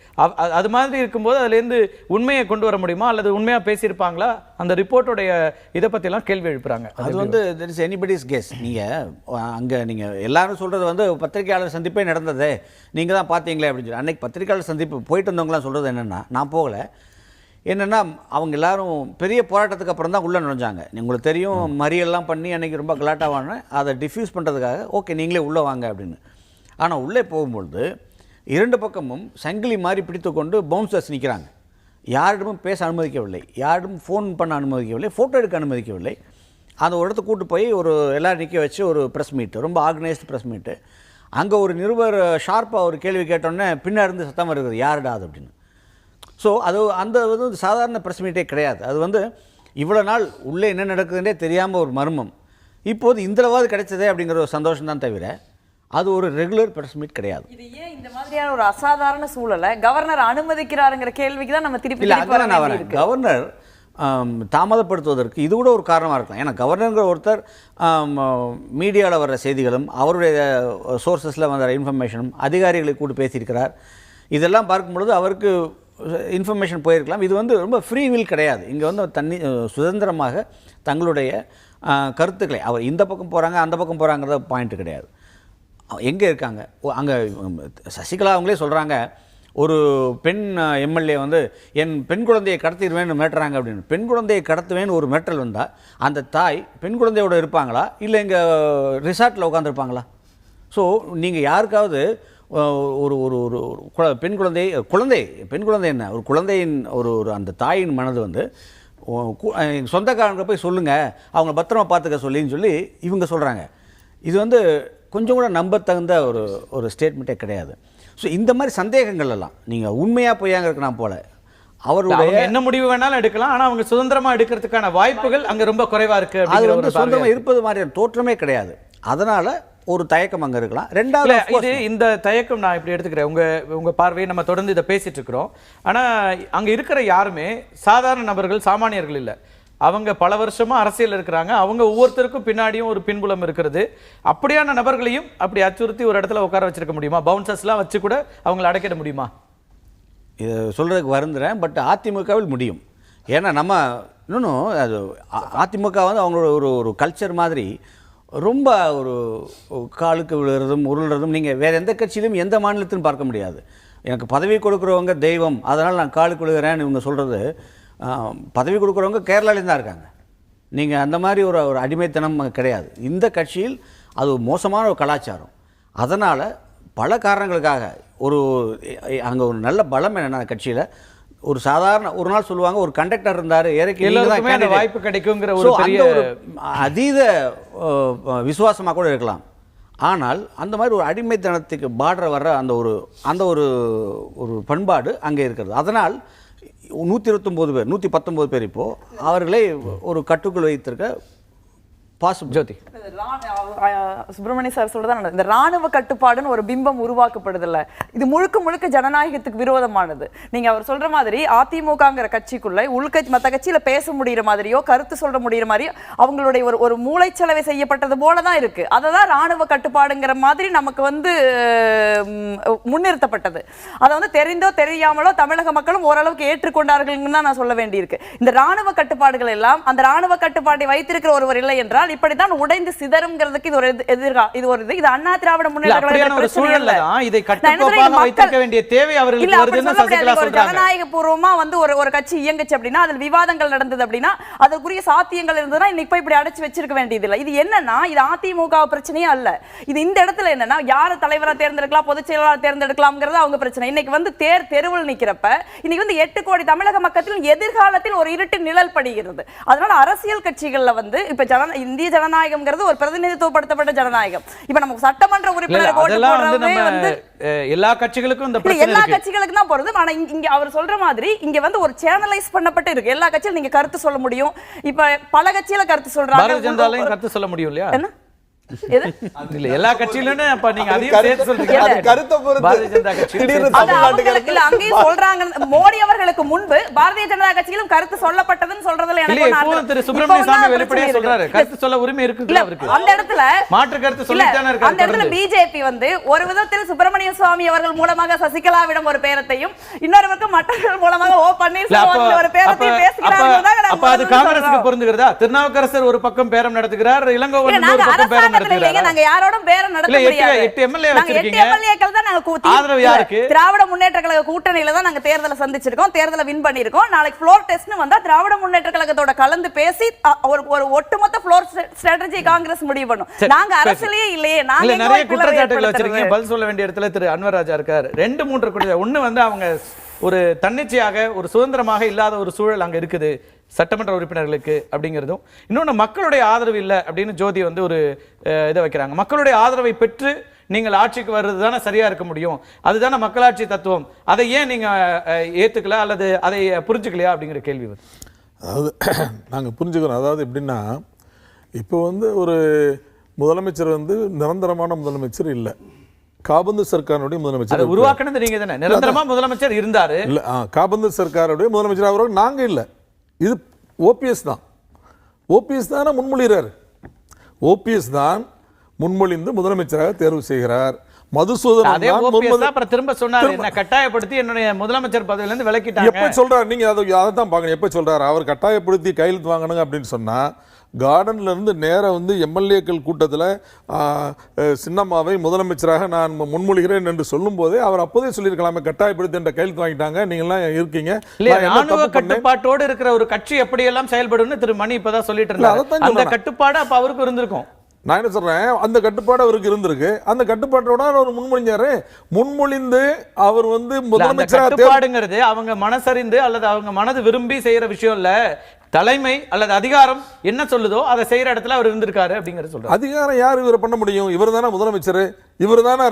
அது மாதிரி இருக்கும்போது அதுலேருந்து உண்மையை கொண்டு வர முடியுமா, அல்லது உண்மையாக பேசியிருப்பாங்களா, அந்த ரிப்போர்ட்டுடைய இதை பற்றிலாம் கேள்வி எழுப்புறாங்க. அது வந்து தெர் இஸ் எனிபடிஸ் கெஸ். நீங்கள் அங்கே நீங்கள் எல்லாரும் சொல்கிறது வந்து பத்திரிகையாளர் சந்திப்பே நடந்தது, நீங்கள் தான் பார்த்தீங்களே அப்படின்னு சொல்லி. அன்றைக்கி பத்திரிகையாளர் சந்திப்பு போயிட்டு வந்தவங்களாம் சொல்கிறது என்னென்னா, நான் போகலை, என்னென்னா அவங்க எல்லாரும் பெரிய போராட்டத்துக்கு அப்புறம் தான் உள்ளே நுழைஞ்சாங்க. உங்களுக்கு தெரியும், மறியெல்லாம் பண்ணி அன்றைக்கி ரொம்ப கலாட்டாவான, அதை டிஃப்யூஸ் பண்ணுறதுக்காக ஓகே நீங்களே உள்ளே வாங்க அப்படின்னு. ஆனால் உள்ளே போகும்பொழுது இரண்டு பக்கமும் சங்கிலி மாதிரி பிடித்து கொண்டு பவுன்சர்ஸ் நிற்கிறாங்க. யாரிடமும் பேச அனுமதிக்கவில்லை, யாரிடமும் ஃபோன் பண்ண அனுமதிக்கவில்லை, ஃபோட்டோ எடுக்க அனுமதிக்கவில்லை. அந்த ஒரு இடத்துக்கு கூட்டு போய் ஒரு எல்லோரும் நிற்க வச்சு ஒரு ப்ரெஸ் மீட்டு, ரொம்ப ஆர்கனைஸ்டு ப்ரெஸ் மீட்டு. அங்கே ஒரு நிருபர் ஷார்ப்பாக ஒரு கேள்வி கேட்டோன்னே பின்னாடி சத்தம் வருகிறது, யாருடா அது அப்படின்னு. ஸோ அது அந்த வந்து சாதாரண ப்ரெஸ் மீட்டே கிடையாது. அது வந்து இவ்வளோ நாள் உள்ளே என்ன நடக்குதுன்னே தெரியாமல் ஒரு மர்மம், இப்போது இந்தளவாது கிடைச்சதே அப்படிங்கிற ஒரு சந்தோஷம் தான் தவிர அது ஒரு ரெகுலர் ப்ரெஸ் மீட் கிடையாது. இது ஏன் இந்த மாதிரியான ஒரு அசாதாரண சூழலை கவர்னர் அனுமதிக்கிறாருங்கிற கேள்விக்கு தான் நம்ம திருப்பி இல்லை, அங்கே நான் வரேன். கவர்னர் தாமதப்படுத்துவதற்கு இது கூட ஒரு காரணமாக இருக்கலாம். ஏன்னா கவர்னருங்கிற ஒருத்தர் மீடியாவில் வர்ற செய்திகளும் அவருடைய சோர்ஸஸில் வந்த இன்ஃபர்மேஷனும் அதிகாரிகளை கூட்டு பேசியிருக்கிறார். இதெல்லாம் பார்க்கும் பொழுது அவருக்கு இன்ஃபர்மேஷன் போயிருக்கலாம். இது வந்து ரொம்ப ஃப்ரீ வில் கிடையாது. இங்கே வந்து சுதந்திரமாக தங்களுடைய கருத்துக்களை அவர் இந்த பக்கம் போகிறாங்க அந்த பக்கம் போகிறாங்கிறத பாயிண்ட் கிடையாது. எங்கே இருக்காங்க அங்கே சசிகலா அவங்களே சொல்கிறாங்க, ஒரு பெண் எம்எல்ஏ வந்து என் பெண் குழந்தையை கடத்திடுவேன்னு மிரட்டுறாங்க அப்படின்னு. பெண் குழந்தையை கடத்துவேன்னு ஒரு மிரட்டல் வந்தால் அந்த தாய் பெண் குழந்தையோடு இருப்பாங்களா இல்லை இங்கே ரிசார்ட்டில் உட்காந்துருப்பாங்களா? ஸோ நீங்கள் யாருக்காவது ஒரு ஒரு ஒரு பெண் குழந்தை என்ன ஒரு குழந்தையின் ஒரு அந்த தாயின் மனது வந்து சொந்தக்காரங்க போய் சொல்லுங்கள் அவங்க பத்திரமா பார்த்துக்க சொல்லின்னு சொல்லி இவங்க சொல்கிறாங்க. இது வந்து கொஞ்சம் கூட நம்பத்தகுந்த ஒரு ஸ்டேட்மெண்ட்டே கிடையாது. ஸோ இந்த மாதிரி சந்தேகங்கள் எல்லாம் நீங்கள் உண்மையாக பொய்யாங்க இருக்கலாம் போல அவருடைய என்ன முடிவு வேணாலும் எடுக்கலாம், ஆனால் அவங்க சுதந்திரமாக எடுக்கிறதுக்கான வாய்ப்புகள் அங்கே ரொம்ப குறைவாக இருக்குது. அது வந்து சுதந்திரமாக இருப்பது மாதிரியான தோற்றமே கிடையாது. அதனால் ஒரு தயக்கம் அங்கே இருக்கலாம். ரெண்டாவது இது இந்த தயக்கம் நான் இப்படி எடுத்துக்கிறேன். உங்க பார்வையை நம்ம தொடர்ந்து இதை பேசிட்டு இருக்கிறோம். ஆனால் அங்கே இருக்கிற யாருமே சாதாரண நபர்கள், சாமானியர்கள் இல்லை. அவங்க பல வருஷமா அரசியல் இருக்கிறாங்க. அவங்க ஒவ்வொருத்தருக்கும் பின்னாடியும் ஒரு பின்புலம் இருக்கிறது. அப்படியான நபர்களையும் அப்படி அச்சுறுத்தி ஒரு இடத்துல உட்கார வச்சிருக்க முடியுமா? பவுன்சர்ஸ்லாம் வச்சு கூட அவங்களை அடக்கிட முடியுமா? இது சொல்கிறதுக்கு வருந்துறேன். பட் அதிமுகவில் முடியும். ஏன்னா நம்ம இன்னொன்றும் அது அதிமுக வந்து அவங்களோட ஒரு கல்ச்சர் மாதிரி ரொம்ப ஒரு காலுக்கு விழுறதும் உருள்றதும் நீங்கள் வேறு எந்த கட்சியிலும் எந்த மாநிலத்திலும் பார்க்க முடியாது. எனக்கு பதவி கொடுக்குறவங்க தெய்வம், அதனால் நான் காலுக்கு விழுகிறேன்னு இவங்க சொல்கிறது. பதவி கொடுக்குறவங்க கேரளாலேருந்து தான் இருக்காங்க. நீங்கள் அந்த மாதிரி ஒரு அடிமைத்தனம் கிடையாது. இந்த கட்சியில் அது மோசமான ஒரு கலாச்சாரம். அதனால் பல காரணங்களுக்காக அங்கே ஒரு நல்ல பலம் என்னென்ன கட்சியில் ஒரு சாதாரண ஒரு நாள் சொல்லுவாங்க, ஒரு கண்டக்டர் இருந்தார், எல்லாருக்குமே வாய்ப்பு கிடைக்குங்கிற ஒரு அதீத விசுவாசமாக கூட இருக்கலாம். ஆனால் அந்த மாதிரி ஒரு அடிமைத்தனத்துக்கு பார்டர் வர்ற அந்த ஒரு பண்பாடு அங்கே இருக்கிறது. அதனால் 129 பேர் 119 பேர் இப்போது அவர்களை ஒரு கட்டுக்குள் வைத்திருக்க ஜோதி சுப்பிரமணிய சார் சொல்றதா, இந்த ராணுவ கட்டுப்பாடுன்னு ஒரு பிம்பம் உருவாக்கப்படுதில்ல, இது முழுக்க முழுக்க ஜனநாயகத்துக்கு விரோதமானது. நீங்க அவர் சொல்ற மாதிரி அதிமுகங்கிற கட்சிக்குள்ள உள்கட்சி மற்ற கட்சியில பேச முடிகிற மாதிரியோ கருத்து சொல்ற முடிகிற மாதிரியோ அவங்களுடைய ஒரு மூளைச்சலவை செய்யப்பட்டது போலதான் இருக்கு. அததான் ராணுவ கட்டுப்பாடுங்கிற மாதிரி நமக்கு வந்து முன்னிறுத்தப்பட்டது. அதை வந்து தெரிந்தோ தெரியாமலோ தமிழக மக்களும் ஓரளவுக்கு ஏற்றுக்கொண்டார்கள் தான் நான் சொல்ல வேண்டியிருக்கு. இந்த ராணுவ கட்டுப்பாடுகள் எல்லாம் அந்த ராணுவ கட்டுப்பாட்டை வைத்திருக்கிற ஒருவர் இல்லை என்றால் இப்படித்தான் உடைந்து சிதறுங்கிறதுக்கு இது ஒரு இது அண்ணா திராவிட முன்னேற்ற ஜனநாயகபூர்வமா வந்து ஒரு கட்சி இயங்குச்சு அப்படின்னா அதில் விவாதங்கள் நடந்தது அப்படின்னா அதற்குரிய சாத்தியங்கள் இருந்ததுன்னா இன்னைக்கு இப்படி அடைச்சு வச்சிருக்க வேண்டியதில்லை. இது என்னன்னா இது அதிமுக பிரச்சனையே அல்ல. இது இந்த இடத்துல என்னன்னா யார தலைவரா தேர்ந்தெடுக்கலாம், பொதுச் செயலாளர் தேர்ந்தெடுக்கலாம்ங்கிறது அவங்க பிரச்சனை. இன்னைக்கு வந்து தெருவில் நிக்கிறப்ப இன்னைக்கு வந்து 8 கோடி தமிழக மக்களின் எதிர்காலத்தில் ஒரு இருட்டு நிழல் படுகிறது. அதனால அரசியல் கட்சிகள்ல வந்து இப்ப இந்திய ஜனநாயகம்ங்கிறது ஒரு பிரதிநிதித்துவப்படுத்தப்பட்ட ஜனநாயகம். இப்ப நமக்கு சட்டமன்ற உறுப்பினர் எல்லா கட்சிகளுக்கும் எல்லா கட்சிகளுக்கும் தான் போறது. ஆனா இங்க அவர் சொல்ற மாதிரி இங்க வந்து ஒரு சேனலைஸ் பண்ணப்பட்டு இருக்கு. எல்லா கட்சியிலும் நீங்க கருத்து சொல்ல முடியும். இப்ப பல கட்சியில கருத்து சொல்றாங்க, பாரதிய ஜனதாலயும் கருத்து சொல்ல முடியும் இல்லையா? என்ன எல்லா கட்சியிலும் அப்ப நீங்க அதையும் சேர்த்து சொல்றீங்க. கருத்தை மோடி அவர்களுக்கு முன்பு பாரதிய ஜனதா கட்சியிலும் கருத்து சொல்லப்பட்டதுன்னு சொல்றதுல எனக்கு திரு சுப்பிரமணிய சாமி வெளிப்படையா சொல்றாரு, கருத்து சொல்ல உரிமை இருக்கு அவருக்கு. அந்த இடத்துல மாற்று கருத்து சொல்லிட்டானே இருக்காரு. அந்த இடத்துல பிஜேபி வந்து ஒரு விதத்தில் சுப்பிரமணிய சுவாமி அவர்கள் மூலமாக சசிகலாவிடம் ஒரு பேரத்தையும் இன்னொரு பக்கம் மற்றவர்கள் மூலமாக ஓ பன்னீர்செல்வம் ஒரு பேரத்தையும் பேசுகிறாங்க. அப்ப அது காங்கிரஸுக்கு பொருந்துகிறதா? திருநாவுக்கரசர் ஒரு பக்கம் பேரம் நடத்துகிறார், இளங்கோவன் ஒரு பக்கம் பேரம் நாங்க யாரோடும் பேரம் நடத்த முடியாது. 8 எம்எல்ஏ வச்சிருக்கீங்க. 8 எம்எல்ஏக்கள் தான் நாங்க ஆதரவு யாருக்கு? திராவிட முன்னேற்ற கழக கூட்டணியில தான் நாங்க தேர்தலை சந்திச்சிருக்கோம், தேர்தலை வின் பண்ணிருக்கோம். நாளைக்கு ஃப்ளோர் டெஸ்ட்னு வந்தா திராவிட முன்னேற்ற கழகத்தோட கலந்து பேசி ஒரு ஒட்டுமொத்த ஃப்ளோர் ஸ்ட்ராட்டஜி காங்கிரஸ் முடிவு பண்ணும். நாங்க அரசியலே இல்லையே. நாங்க நிறைய குற்றச்சாட்டுகள் வச்சிருக்கீங்க, பதில் சொல்ல வேண்டிய இடத்துல திரு அன்வர் ராஜா இருக்கார். 2-3 குற்றச்சாட்டு. ஒண்ணு வந்து அவங்க ஒரு தன்னிச்சையாக ஒரு சுதந்திரமாக இல்லாத ஒரு சூழல் அங்க இருக்குது சட்டமன்ற உறுப்பினர்களுக்கு அப்படிங்கிறதும், இன்னொன்று மக்களுடைய ஆதரவு இல்லை அப்படின்னு ஜோதி வந்து ஒரு இதை வைக்கிறாங்க. மக்களுடைய ஆதரவை பெற்று நீங்கள் ஆட்சிக்கு வர்றது தானே சரியா இருக்க முடியும், அதுதானே மக்களாட்சி தத்துவம், அதை ஏன் நீங்க ஏத்துக்கல அல்லது அதை புரிஞ்சுக்கலையா அப்படிங்கிற கேள்வி வருது. அதாவது நாங்கள் புரிஞ்சுக்கிறோம். அதாவது எப்படின்னா இப்போ வந்து ஒரு முதலமைச்சர் வந்து நிரந்தரமான முதலமைச்சர் இல்லை, காபந்து சர்க்காருடைய முதலமைச்சர் உருவாக்குனது நீங்க தானே. நிரந்தரமா முதலமைச்சர் இருந்தாரு இல்ல, காபந்து சர்க்காருடைய முதலமைச்சர் அவர்கள் நாங்க இல்லை, இது ஓபிஎஸ் தான். ஓபிஎஸ் தானே முன்மொழிகிறார். ஓபிஎஸ் தான் முன்மொழிந்து முதலமைச்சராக தேர்வு செய்கிறார். மதுசூதனன் அதே தான் OPS முன்மொழி- அப்புறம் திரும்ப சொன்னாரு என்ன கட்டாயப்படுத்தி என்னுடைய முதலமைச்சர் பதவியில இருந்து விலக்கிட்டாங்க. எப்ப சொல்றாரு நீங்க அதை தான் பார்க்கணும். எப்ப சொல்றாரு அவர் கட்டாயப்படுத்தி கையெழுத்து வாங்கணுங்க அப்படின்னு சொன்னா கார்டன்ல இருந்து நேரா வந்து எம்எல்ஏக்கள் கூட்டத்தில் சின்னம்மாவை முதலமைச்சராக நான் முன்மொழிகிறேன் என்று சொல்லும் போதே அவர் அப்போதே சொல்லியிருக்கலாமே கட்டாயப்படுத்தி என்ற கையெழுத்து வாங்கிட்டாங்க நீங்களாம் இருக்கீங்க இல்லையா, நான் என்ன ராணுவ தப்பு பண்ணேன்? கட்டுப்பாட்டோடு இருக்கிற ஒரு கட்சி எப்படி எல்லாம் செயல்படும்னு திரு மணி இப்பதான் சொல்லிட்டு இல்ல, இருந்தாரு. அதைத்தான் அந்த சொல்றேன். கட்டுப்பாடு அப்ப அவருக்கு இருந்திருக்கும். நான் என்ன சொல்றேன் அந்த கட்டுப்பாடு அவருக்கு இருந்திருக்கு. அந்த கட்டுப்பாட்டோட அவர் முன்மொழிஞ்சாரு. முன்மொழிந்து அவர் வந்து இல்ல, அந்த முதலமைச்சராக கட்டுப்பாடுங்கிறது அவங்க மனசறிந்து அல்லது அவங்க மனது விரும்பி செய்யற விஷயம் இல்ல. தலைமை அல்லது அதிகாரம் என்ன சொல்லுதோ அதை செய்யற இடத்துல அவர் இருந்திருக்காரு அப்படிங்கறது சொல்றாரு. அதிகாரம் யார் இவரை பண்ண முடியும்? இவர் தானே முதலமைச்சர், இவர் தானே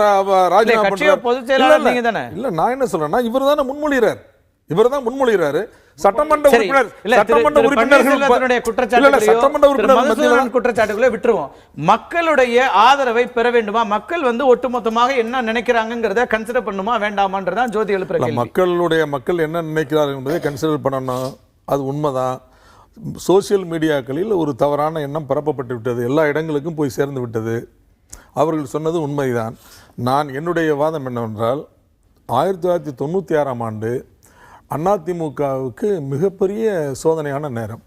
ராஜினாமா கட்சியோட பண்றாரு. பொதுச் செயலாளர் இல்ல, நீங்க தானே? இல்ல நான் என்ன சொல்றேன்னா இவர் தானே முன்மொழிகிறார். இவர் தான் முன்மொழிகிறாரு. சட்டமன்ற சரி, உறுப்பினர் இல்ல, சட்டமன்ற பன்னீர்செல்வத்தினுடைய சட்டமன்ற உறுப்பினர் குற்றச்சாட்டுகளை விட்டுருவோம். மக்களுடைய ஆதரவை பெற வேண்டுமா? மக்கள் வந்து ஒட்டுமொத்தமாக என்ன நினைக்கிறாங்கிறத கன்சிடர் பண்ணுமா வேண்டாமான்றதான் ஜோதி எழுப்புற கேள்வி. மக்கள் என்ன நினைக்கிறார்கள் என்பதை கன்சிடர் பண்ணணும். அது உண்மைதான். சோசியல் மீடியாக்களில் ஒரு தவறான எண்ணம் பரப்பப்பட்டு விட்டது, எல்லா இடங்களுக்கும் போய் சேர்ந்து விட்டது. அவர்கள் சொன்னது உண்மைதான். நான் என்னுடைய வாதம் என்னவென்றால் 1996ஆம் ஆண்டு அதிமுகவுக்கு மிகப்பெரிய சோதனையான நேரம்.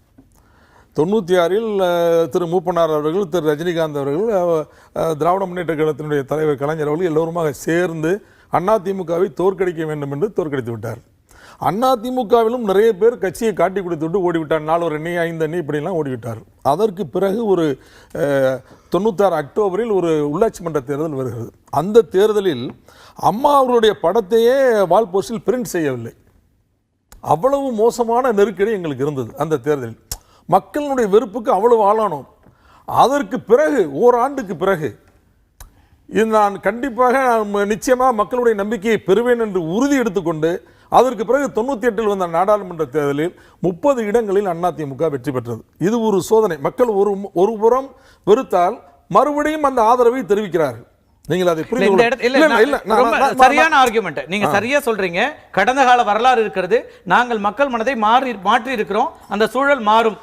96இல் திரு மூப்பனார் அவர்கள், திரு ரஜினிகாந்த் அவர்கள், திராவிட முன்னேற்ற கழகத்தினுடைய தலைவர் கலைஞர் அவர்கள் எல்லோருமாக சேர்ந்து அதிமுகவை தோற்கடிக்க வேண்டும் என்று தோற்கடித்து விட்டார். அதிமுகவிலும் நிறைய பேர் கட்சியை காட்டி கொடுத்து விட்டு ஓடிவிட்டார். 4 அணி 5 அணி இப்படிலாம் ஓடிவிட்டார். அதற்கு பிறகு ஒரு 96 அக்டோபரில் ஒரு உள்ளாட்சி மன்ற தேர்தல் வருகிறது. அந்த தேர்தலில் அம்மா அவர்களுடைய படத்தையே வால் போஸ்டில் பிரிண்ட் செய்யவில்லை. அவ்வளவு மோசமான நெருக்கடி எங்களுக்கு இருந்தது அந்த தேர்தலில். மக்களுடைய வெறுப்புக்கு அவ்வளவு ஆளானோம். அதற்கு பிறகு ஓராண்டுக்கு பிறகு இது நான் கண்டிப்பாக நிச்சயமாக மக்களுடைய நம்பிக்கையை பெறுவேன் என்று உறுதி எடுத்துக்கொண்டு அதற்கு பிறகு 98இல் வந்த நாடாளுமன்ற தேர்தலில் 30 இடங்களில் அதிமுக வெற்றி பெற்றது. இது ஒரு சோதனை. மக்கள் ஒரு புறம் வெறுத்தால் மறுபடியும் அந்த ஆதரவை தெரிவிக்கிறார்கள். நீங்கள் அதை சரியான ஆர்குமெண்ட் நீங்க சரியா சொல்றீங்க. கடந்த கால வரலாறு இருக்கிறது. நாங்கள் மக்கள் மனதை மாற்றி இருக்கிறோம். அந்த சூழல் மாறும்.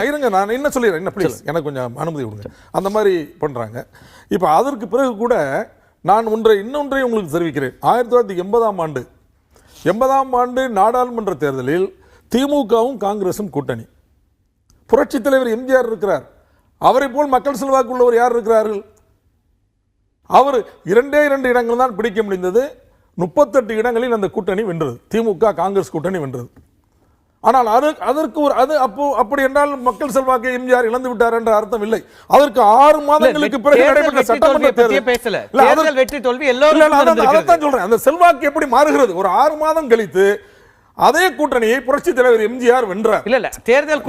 இருங்க, நான் என்ன சொல்லிடுறேன், ப்ளீஸ் எனக்கு கொஞ்சம் அனுமதி கொடுங்க. அந்த மாதிரி பண்றாங்க. இப்போ அதற்கு பிறகு கூட நான் இன்னொன்றை உங்களுக்கு தெரிவிக்கிறேன். 1980ஆம் ஆண்டு நாடாளுமன்ற தேர்தலில் திமுகவும் காங்கிரசும் கூட்டணி. புரட்சி தலைவர் எம்ஜிஆர் இருக்கிறார். அவரை போல் மக்கள் செல்வாக்கு உள்ளவர் யார் இருக்கிறார்கள்? அவர் 2 இடங்கள் தான் பிடிக்க முடிந்தது. 38 இடங்களில் அந்த கூட்டணி வென்றது. திமுக காங்கிரஸ் கூட்டணி வென்றது. ஆனால் அதற்கு அப்படி என்றால் மக்கள் செல்வாக்கை எம்ஜிஆர் இழந்து விட்டார் என்ற அர்த்தம் இல்லை. அதற்கு 6 மாதங்களுக்கு பிறகு நடைபெற்ற சட்டமன்ற தேர்தல் வெற்றி தோல்வி எல்லோரும் அதைத்தான் சொல்றேன். அந்த செல்வாக்கு எப்படி மாறுகிறது? ஒரு 6 மாதம் கழித்து அதே கூட்டணியை புரட்சி தலைவர் எம்ஜிஆர் வென்றார். இல்ல தேர்தல்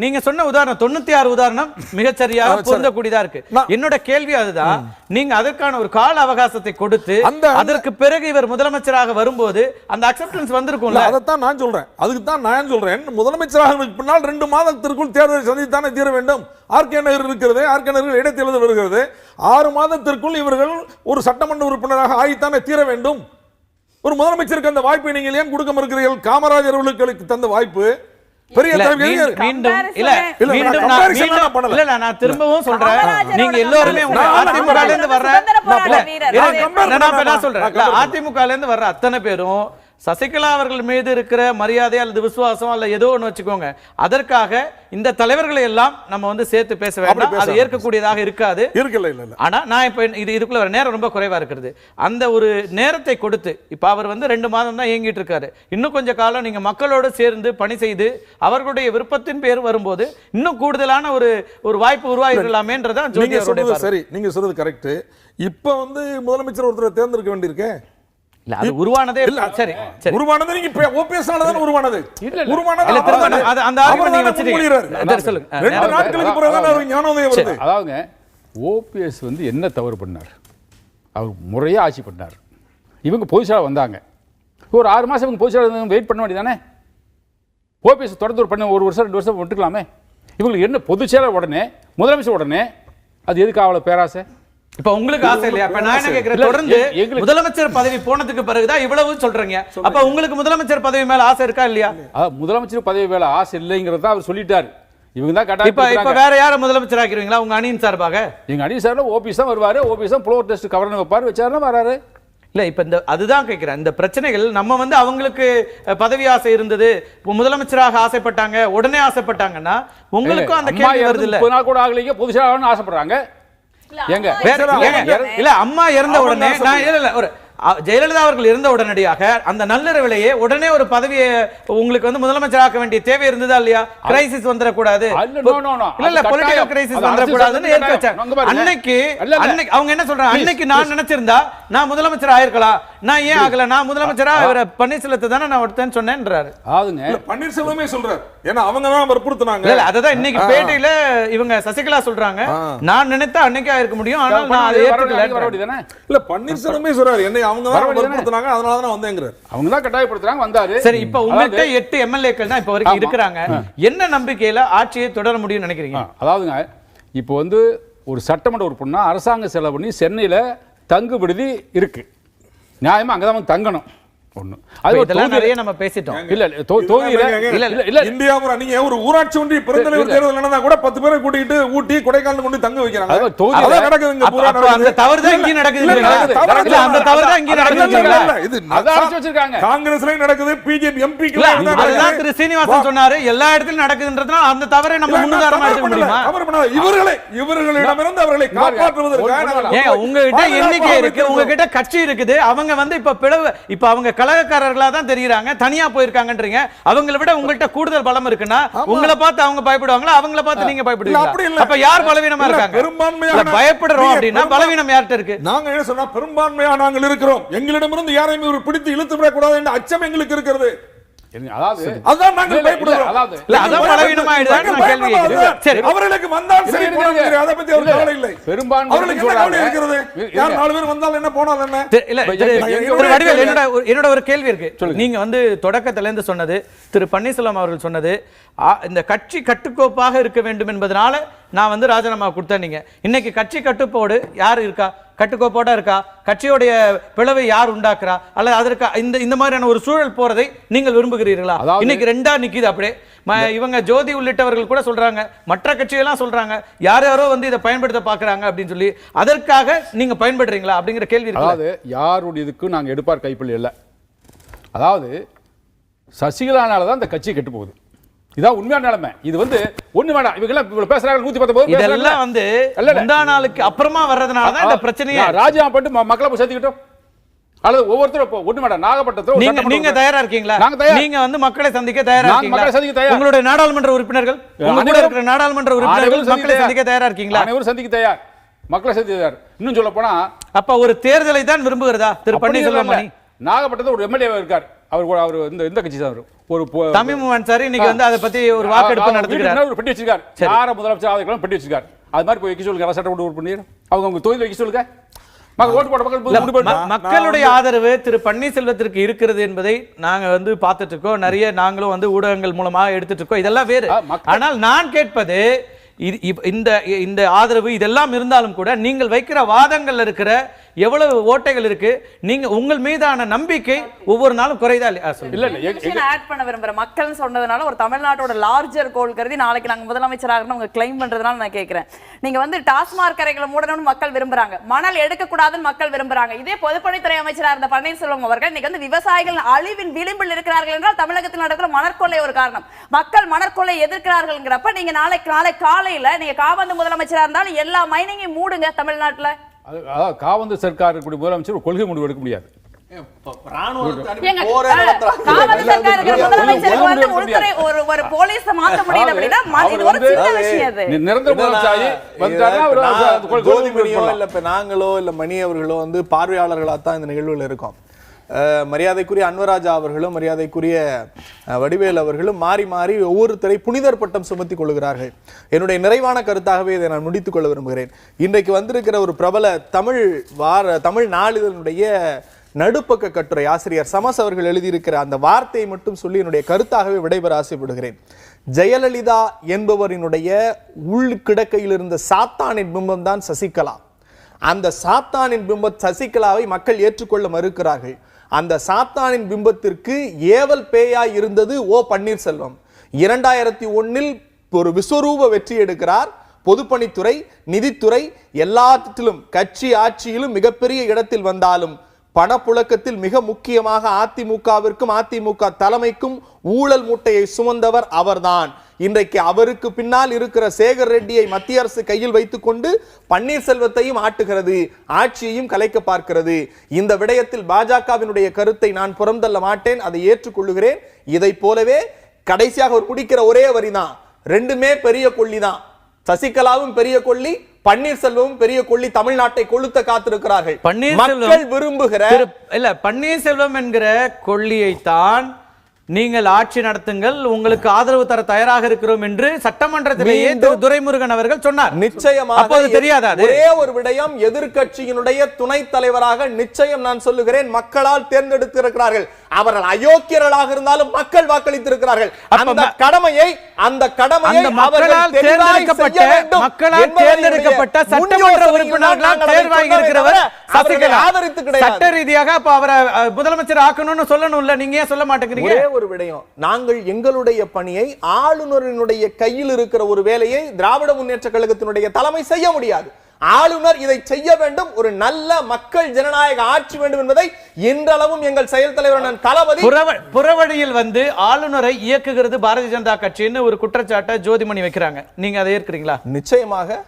நீங்க சொன்ன உதாரணம் 96 உதாரணம் மிகச்சரியாக பொருந்தக்கூடியதா இருக்கு. என்னோட கேள்வி அதுதான். நீங்க அதற்கான ஒரு கால அவகாசத்தை கொடுத்து அதற்கு பிறகு இவர் முதலமைச்சராக வரும்போது அந்த அக்செப்டன்ஸ் வந்திருக்கும்ல. அதைத்தான் நான் சொல்றேன். அதுக்கு தான் நான் சொல்றேன், முதலமைச்சராக பின்னால் 2 மாதத்திற்குள் தேர்தலை சந்தித்தானே தீர வேண்டும். ஆர்கே நகர் இருக்கிறது, ஆர்கே நகரில் இடைத்தேர்தல் வருகிறது. 6 மாதத்திற்குள் இவர்கள் ஒரு சட்டமன்ற உறுப்பினராக ஆகித்தானே தீர வேண்டும். ஒரு முதலமைச்சருக்கு அந்த வாய்ப்பை நீங்கள் ஏன் கொடுக்க மறுக்கிறீர்கள்? காமராஜர் அவர்களுக்கு தந்த வாய்ப்பு பெரிய நான் திரும்பவும் சொல்றேன். நீங்க எல்லாருமே அதிமுக வர்ற அத்தனை பேரும் சசிகலா அவர்கள் மீது இருக்கிற மரியாதை அல்லது விசுவாசம் அல்ல ஏதோ ஒன்று வச்சுக்கோங்க, அதற்காக இந்த தலைவர்களை எல்லாம் நம்ம வந்து சேர்த்து பேச வேண்டாம். அது ஏற்கக்கூடியதாக இருக்காது. ஆனா நான் இப்ப இதுக்குள்ள வர நேரம் ரொம்ப குறைவா இருக்கிறது. அந்த ஒரு நேரத்தை கொடுத்து இப்ப அவர் வந்து 2 மாதம் தான் இயங்கிட்டு இருக்காரு. இன்னும் கொஞ்ச காலம் நீங்க மக்களோடு சேர்ந்து பணி செய்து அவர்களுடைய விருப்பத்தின் பேர் வரும்போது இன்னும் கூடுதலான ஒரு வாய்ப்பு உருவாகிடலாமேன்றதான் ஜோதி அவருடைய. சரி, நீங்க சொல்றது கரெக்ட். இப்ப வந்து முதலமைச்சர் ஒருத்தரை தேர்ந்தெடுக்க வேண்டியிருக்கே. அது உருவானதே சரி சரி உருவானது நீங்க ஓபிஎஸ் ஆனது உருவானது அந்த ஆர்குமெண்ட் வச்சிருக்கீங்க. சொல்லுங்க. 2 நாட்களுக்கு பிறகு தான் அவர் ஞானோதயம் வருது. அதாவது ஓபிஎஸ் வந்து என்ன தவறு பண்ணார்? அவர் முறையா ஆட்சி பண்ணார். இவங்க பொதுச்செயலாளர் வந்தாங்க. ஒரு 6 மாசம் இவங்க பொதுச்செயலாளர் வெயிட் பண்ண வேண்டியதானே? ஓபிஎஸ் தொடர்ந்து பண்ண 1 வருஷம் 2 வருஷம் விட்டுக்கலாமே. இவங்களுக்கு என்ன பொதுச்செயலாளர் உடனே முதலமைச்சர் உடனே, அது எதுக்கு அவ்வளவு பேராசை? இப்ப உங்களுக்கு ஆசை இல்லையா? அப்ப நான் என்ன கேக்குறேன், தொடர்ந்து முதலமைச்சர் பதவி போனதுக்கு பிறகுதான் இவ்வளவு சொல்றீங்க. அப்ப உங்களுக்கு முதலமைச்சர் பதவி மேல ஆசை இருக்கா இல்லையா? முதலமைச்சர் பதவி மேல ஆசை இல்லைங்கிறத அவர் சொல்லிட்டாரு. இவங்க தான் இப்ப கட்டாயம் வேற யாரை முதலமைச்சர் ஆக்கிடுவீங்களா உங்க அணியின் சார்பாக? எங்க அணி சார்ல ஓபிஎஸ் தான் வருவாரு. ஓபிஎஸ் தான் ஃப்ளோர் டெஸ்ட் கவர்னர் வைப்பாரு. வச்சாருன்னா வராரு. இல்ல இப்ப அதுதான் கேட்கிறேன். இந்த பிரச்சனைகள் நம்ம வந்து அவங்களுக்கு பதவி ஆசை இருந்தது, முதலமைச்சராக ஆசைப்பட்டாங்க, உடனே ஆசைப்பட்டாங்கன்னா உங்களுக்கும் அந்த கேள்வி வருது இல்ல? 30 நாள் கூட ஆகலையே பொதுச்செயலாளர்னு ஆசைப்படுறாங்க. எங்க இல்ல அம்மா இறந்த உடனே நான் இல்ல ஒரு ஜெயலலிதா அவர்கள் இருந்த உடனடியாக அந்த நள்ளிரவிலேயே உடனே ஒரு பதவியை உங்களுக்கு வந்து முதலமைச்சராக்க வேண்டிய தேவை இருந்ததா இல்லையா? கிரைசிஸ் வந்துடக்கூடாது, இல்ல பொலிட்டிக்கல் கிரைசிஸ் வந்துடக்கூடாதுன்னு ஏற்க வச்சாங்க. அன்னைக்கு அவங்க என்ன சொல்றாங்க, அன்னைக்கு நான் நினைச்சிருந்தா நான் முதலமைச்சர் ஆயிருக்கலாம், நான் ஏன் ஆகல, நான் முதலமைச்சரா இவர பன்னீர்செல்வத்தை தானே நான் ஒருத்தன் சொன்னேன்றாரு. பன்னீர்செல்வமே சொல்றாரு, ஏன்னா அவங்க தான் வற்புறுத்துனாங்க. இல்ல அததான் இன்னைக்கு பேட்டியில இவங்க சசிகலா சொல்றாங்க, நான் நினைத்தா அன்னைக்கு ஆயிருக்க முடியும், ஆனால் நான் அதை ஏத்துக்கல. இல்ல பன்னீர்செல்வமே சொல்றாரு, என்ன அவங்க தான் வற்புறுத்துனாங்க, அதனால தான் வந்தேங்கறாரு. அவங்க தான் கட்டாயப்படுத்துறாங்க, வந்தாரு. சரி, இப்ப உங்களுக்கு 8 எம்எல்ஏக்கள் தான் இப்ப வரைக்கும் இருக்காங்க. என்ன நம்பிக்கையில ஆட்சியை தொடர முடியும்னு நினைக்கிறீங்க? அதாவதுங்க, இப்போ வந்து ஒரு சட்டமன்ற உறுப்பினர் அரசாங்க செலவு பண்ணி சென்னையில தங்கு விடுதி இருக்கு, நியாயமா அங்கதான் வந்து தங்கணும். ஒண்ணு அது நிறைய நம்ம பேசிட்டோம். இல்ல இல்ல இந்தியாவுல நீங்க ஒரு ஊராட்சி ஒன்றிய பெருந்தலைவர் தேர்தல் நடந்தா கூட 10 பேரை கூட்டிட்டு ஊட்டி கொடைக்கானல் கொண்டு தங்க வைக்கிறாங்க. அத நடக்குதுங்க, பூரா அந்த தவறு தான் இங்க நடக்குது. இல்ல அந்த தவறு தான் இங்க நடக்குது. இது அதாச்சு வச்சிருக்காங்க. காங்கிரஸ்லயும் நடக்குது, பிஜேபி எம்பிக்கு அதுதான் திரு சீனிவாசன் சொன்னாரு, எல்லா இடத்திலும் நடக்குதுன்றதுனால அந்த தவறை நம்ம முன்னுதாரணமா எடுக்க முடியுமா? இவர்களிடமிருந்து அவர்களை காப்பாற்றுவதற்காக ஏங்க உங்ககிட்ட எண்ணிக்கை இருக்கு, உங்ககிட்ட கட்சி இருக்குது, அவங்க வந்து இப்ப அவங்க கலகக்காரர்களா தான் தெரியுறாங்க, தனியா போயிருக்காங்கன்றீங்க. அவங்கள விட உங்கள்ட்ட கூடுதல் பலம் இருக்குன்னா உங்களை பார்த்து அவங்க பயப்படுவாங்களா, அவங்கள பார்த்து நீங்க பயப்படுவீங்களா? அப்ப யார் பலவீனமா இருக்காங்க? பெரும்பான்மையா பயப்படுறோம் அப்படின்னா பலவீனம் யார்கிட்ட இருக்கு? நாங்க என்ன சொன்னா, பெரும்பான்மையா நாங்கள் இருக்கிறோம், எங்களிடமிருந்து யாரையும் ஒரு பிடித்து இழுத்து விடக் கூடாது என்ற அச்சம் எங்களுக்கு இருக்கிறது. அதான் நாங்கள் பயப்படுறோம். அதான் பலவீனமா ஆயிடுதான்னு நான் கேள்வி கேட்கிறேன். சரி, அவர்களுக்கு வந்தால் சரி போனாலும் சரி, அத பத்தி ஒரு கவலை இல்லை. அவர்களுக்கு என்ன கவலை இருக்கிறது? யார் 4 பேர் வந்தால் என்ன போனால் என்ன? இல்ல வடிவேல், என்னோட ஒரு கேள்வி இருக்கு. நீங்க வந்து தொடக்கத்துல இருந்து சொன்னது, திரு பன்னீர்செல்வம் அவர்கள் சொன்னது, இந்த கட்சி கட்டுக்கோப்பாக இருக்க வேண்டும் என்பதனால நான் வந்து ராஜினாமா கொடுத்தேன். நீங்க இன்னைக்கு கட்சி கட்டுப்போடு யார் இருக்கா? கட்டுக்கோப்போட இருக்கா? கட்சியோடைய பிளவை யார் உண்டாக்குறா? அல்லது அதற்கு இந்த மாதிரியான ஒரு சூழல் போறதை நீங்கள் விரும்புகிறீர்களா? இன்னைக்கு ரெண்டா நிக்குது அப்படியே. இவங்க ஜோதி உள்ளிட்டவர்கள் கூட சொல்றாங்க, மற்ற கட்சியெல்லாம் சொல்றாங்க, யாரோ வந்து இதை பயன்படுத்த பாக்குறாங்க அப்படின்னு சொல்லி, அதற்காக நீங்க பயன்படுறீங்களா அப்படிங்கிற கேள்வி இருக்கு. அதாவது யாருடைய இதுக்கு நாங்க எடுப்பார் கைப்பிள்ளை இல்லை. அதாவது சசிகலானால தான் இந்த கட்சி கெட்டு போகுது. இதான் உண்மையான நிலைமை. இது வந்து ஒண்ணு வேண்டாம், இவங்க பேசுறாங்க 119 இதெல்லாம் வந்து முந்தா நாளுக்கு அப்புறமா வர்றதுனால தான் இந்த பிரச்சனையே. ராஜினாமா பண்ணிட்டு மக்களை போய் சேர்த்துக்கிட்டோம், அல்லது ஒவ்வொருத்தரும் ஒண்ணு வேண்டாம். நாகப்பட்டினத்துல நீங்க தயாரா இருக்கீங்களா? நீங்க வந்து மக்களை சந்திக்க தயாரா இருக்கீங்களா? மக்களை சந்திக்க தயார். உங்களுடைய நாடாளுமன்ற உறுப்பினர்கள், உங்க கூட இருக்கிற நாடாளுமன்ற உறுப்பினர்கள் மக்களை சந்திக்க தயாரா இருக்கீங்களா? அனைவரும் சந்திக்க தயார், மக்களை சந்திக்க தயார். இன்னும் சொல்ல போனா அப்ப ஒரு தேர்தலை தான் விரும்புகிறதா திரு பன்னீர்செல்வம்? நாகப்பட்டினத்துல ஒரு எம்எல்ஏ இருக்கார், அவர் இந்த கட்சி தான் ஒரு தமிம் அன்சாரி இன்னைக்கு வந்து அதை பத்தி ஒரு வாக்கெடுப்பு நடத்துகிறார், ஒரு பெட்டி வச்சிருக்கார், யார முதலமைச்சர் ஆதரவு பெட்டி வச்சிருக்கார். அது மாதிரி போய் வைக்க சொல்லுங்க, சட்டமன்ற உறுப்பினர் அவங்க தொகுதியில் வைக்க சொல்லுங்க. மக்களுடைய ஆதரவு திரு பன்னீர்செல்வத்திற்கு இருக்கிறது என்பதை நாங்க வந்து பார்த்துட்டு இருக்கோம், நிறைய நாங்களும் வந்து ஊடகங்கள் மூலமா எடுத்துட்டு இருக்கோம், இதெல்லாம் வேறு. ஆனால் நான் கேட்பது, இந்த ஆதரவு இதெல்லாம் இருந்தாலும் கூட நீங்கள் வைக்கிற வாதங்கள் இருக்கிற எவ்வளவு ஓட்டைகள் இருக்கு, நீங்க உங்கள் மீதான நம்பிக்கை ஒவ்வொரு நாளும் குறைதா இல்ல? ஆட் பண்ண விரும்புற மக்கள் சொன்னதுனால ஒரு தமிழ்நாட்டோட லார்ஜர் கோல் கருதி நாளைக்கு நாங்க முதலமைச்சராக உங்க கிளைம் பண்றதுனால நான் கேட்கிறேன். நீங்க வந்து டாஸ்மாக் கரைகளை மூடணும்னு மக்கள் விரும்புறாங்க, மணல் எடுக்க கூடாதுன்னு மக்கள் விரும்புறாங்க. இதே பொதுப்பணித்துறை அமைச்சராக இருந்த பன்னீர்செல்வம் அவர்கள் இன்னைக்கு வந்து விவசாயிகள் அழிவின் விளிம்பில் இருக்கிறார்கள் என்றால் தமிழகத்தில் நடக்கிற மணற்கொள்ளை ஒரு காரணம். மக்கள் மணற்கொள்ளை எதிர்க்கிறார்கள்ங்கிறப்ப நீங்க நாளை காலையில நீங்க காபந்து முதலமைச்சரா இருந்தாலும் எல்லா மைனிங்கையும் மூடுங்க தமிழ்நாட்டுல. காவந்து சர்க்கார் முதலமைச்சர் ஒரு கொள்கை முடிவு எடுக்க முடியாது. நாங்களோ இல்ல மணி அவர்களோ வந்து பார்வையாளர்களா தான் இந்த நிகழ்வுல இருக்கோம். மரியாதைக்குரிய அன்வராஜா அவர்களும் மரியாதைக்குரிய வடிவேல் அவர்களும் மாறி மாறி ஒவ்வொருத்தரை புனிதர் பட்டம் சுமத்தி கொள்கிறார்கள். என்னுடைய நிறைவான கருத்தாகவே இதை நான் முடித்துக் கொள்ள விரும்புகிறேன். இன்றைக்கு வந்திருக்கிற ஒரு பிரபல தமிழ் நாளிதழுடைய நடுப்பக்க கட்டுரை ஆசிரியர் சமஸ் அவர்கள் எழுதியிருக்கிற அந்த வார்த்தையை மட்டும் சொல்லி என்னுடைய கருத்தாகவே விடைபெற ஆசைப்படுகிறேன். ஜெயலலிதா என்பவரினுடைய உள்கிடக்கையில் இருந்த சாத்தானின் பிம்பம் தான் சசிகலா. அந்த சாத்தானின் பிம்ப சசிகலாவை மக்கள் ஏற்றுக்கொள்ள மறுக்கிறார்கள். அந்த சாத்தானின் பிம்பத்திற்கு ஏவல் பேயாய் இருந்தது ஓ பன்னீர்செல்வம். 2001 ஒரு விஸ்வரூப வெற்றி எடுக்கிறார். பொதுப்பணித்துறை, நிதித்துறை எல்லாத்திலும் கட்சி ஆட்சியிலும் மிகப்பெரிய இடத்தில் வந்தாலும் பணப்புழக்கத்தில் மிக முக்கியமாக அதிமுகவிற்கும் அதிமுக தலைமைக்கும் ஊழல் மூட்டையை சுமந்தவர் அவர்தான். இன்றைக்கு அவருக்கு பின்னால் இருக்கிற சேகர் ரெட்டியை மத்திய அரசு கையில் வைத்துக் கொண்டு பன்னீர்செல்வத்தையும் ஆட்டுகிறது, ஆட்சியையும் கலைக்க பார்க்கிறது. இந்த விடயத்தில் பாஜகவினுடைய கருத்தை நான் புறந்தள்ள மாட்டேன், அதை ஏற்றுக்கொள்ளுகிறேன். இதை போலவே கடைசியாக ஒரு முடிக்கிற ஒரே வரிதான், ரெண்டுமே பெரிய கொள்ளிதான். சசிகலாவும் பெரிய கொள்ளி, பன்னீர்செல்வமும் பெரிய கொள்ளி. தமிழ்நாட்டை கொளுத்த காத்திருக்கிறார்கள். மக்கள் விரும்புகிற பன்னீர்செல்வம் என்கிற கொள்ளியைத்தான் நீங்கள் ஆட்சி நடத்துங்கள், உங்களுக்கு ஆதரவு தர தயாராக இருக்கிறோம் என்று சட்டமன்றத்திலேயே துரைமுருகன் அவர்கள் சொன்னார். நிச்சயமாக தெரியாதா? ஒரே ஒரு விடயம், எதிர்க்கட்சியினுடைய துணைத் தலைவராக நிச்சயம் நான் சொல்லுகிறேன், மக்களால் தேர்ந்தெடுத்திருக்கிறார்கள். அவர்கள் அயோக்கியர்களாக இருந்தாலும் மக்கள் வாக்களித்திருக்கிறார்கள். அந்த கடமையை மக்களால் தேர்ந்தெடுக்கப்பட்ட சட்டமன்ற உறுப்பினர்களால் தேர்வாகி இருக்கிறவர் சசிகலா. சட்ட ரீதியாக அப்ப அவரை முதலமைச்சர் ஆக்கணும்னு சொல்லணும்ல, நீங்க ஏன் சொல்ல மாட்டேங்கிறீங்க? ஒரு விடயம், நாங்கள் எங்களுடைய பணியை ஆளுநரினுடைய கையில் இருக்கிற ஒரு வேலையை திராவிட முன்னேற்ற கழகத்தினுடைய தலைமை செய்ய முடியாது. ஆளுநர் இதை செய்ய வேண்டும், ஒரு நல்ல மக்கள் ஜனநாயக ஆட்சி வேண்டும் என்பதை இன்றளவும் எங்கள் செயல் தலைவர் தளபதி புறவழியில் வந்து ஆளுநரை இயக்குகிறது பாரதிய ஜனதா கட்சின்னு ஒரு குற்றச்சாட்டை ஜோதிமணி வைக்கிறாங்க. நீங்க அதை ஏற்கிறீங்களா? நிச்சயமாக.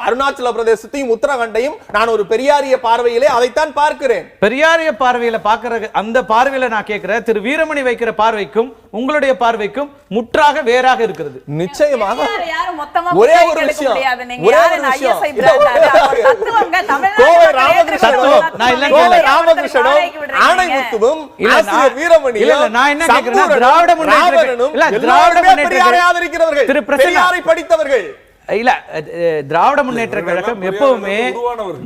அருணாச்சல பிரதேசத்தையும் உத்தரகாண்டையும் நான் ஒரு பெரியாரிய பார்வையிலே அதைத்தான் பார்க்கிறேன். பெரியாரிய பார்வையில பார்க்கிற அந்த பார்வையில நான் கேட்கிறேன், திரு வீரமணி வைக்கிற பார்வைக்கும் உங்களுடைய பார்வைக்கும் முற்றாக வேறாக இருக்கிறது. நிச்சயமாக ஒரே ஒரு விஷயம், ஆணைமுத்துவும் வீரமணியும் நான் என்ன கேட்கிறேன், திராவிட முன்னேற்ற திரு பெரியாரை படித்தவர்கள் இல்ல, திராவிட முன்னேற்ற கழகம் எப்பவுமே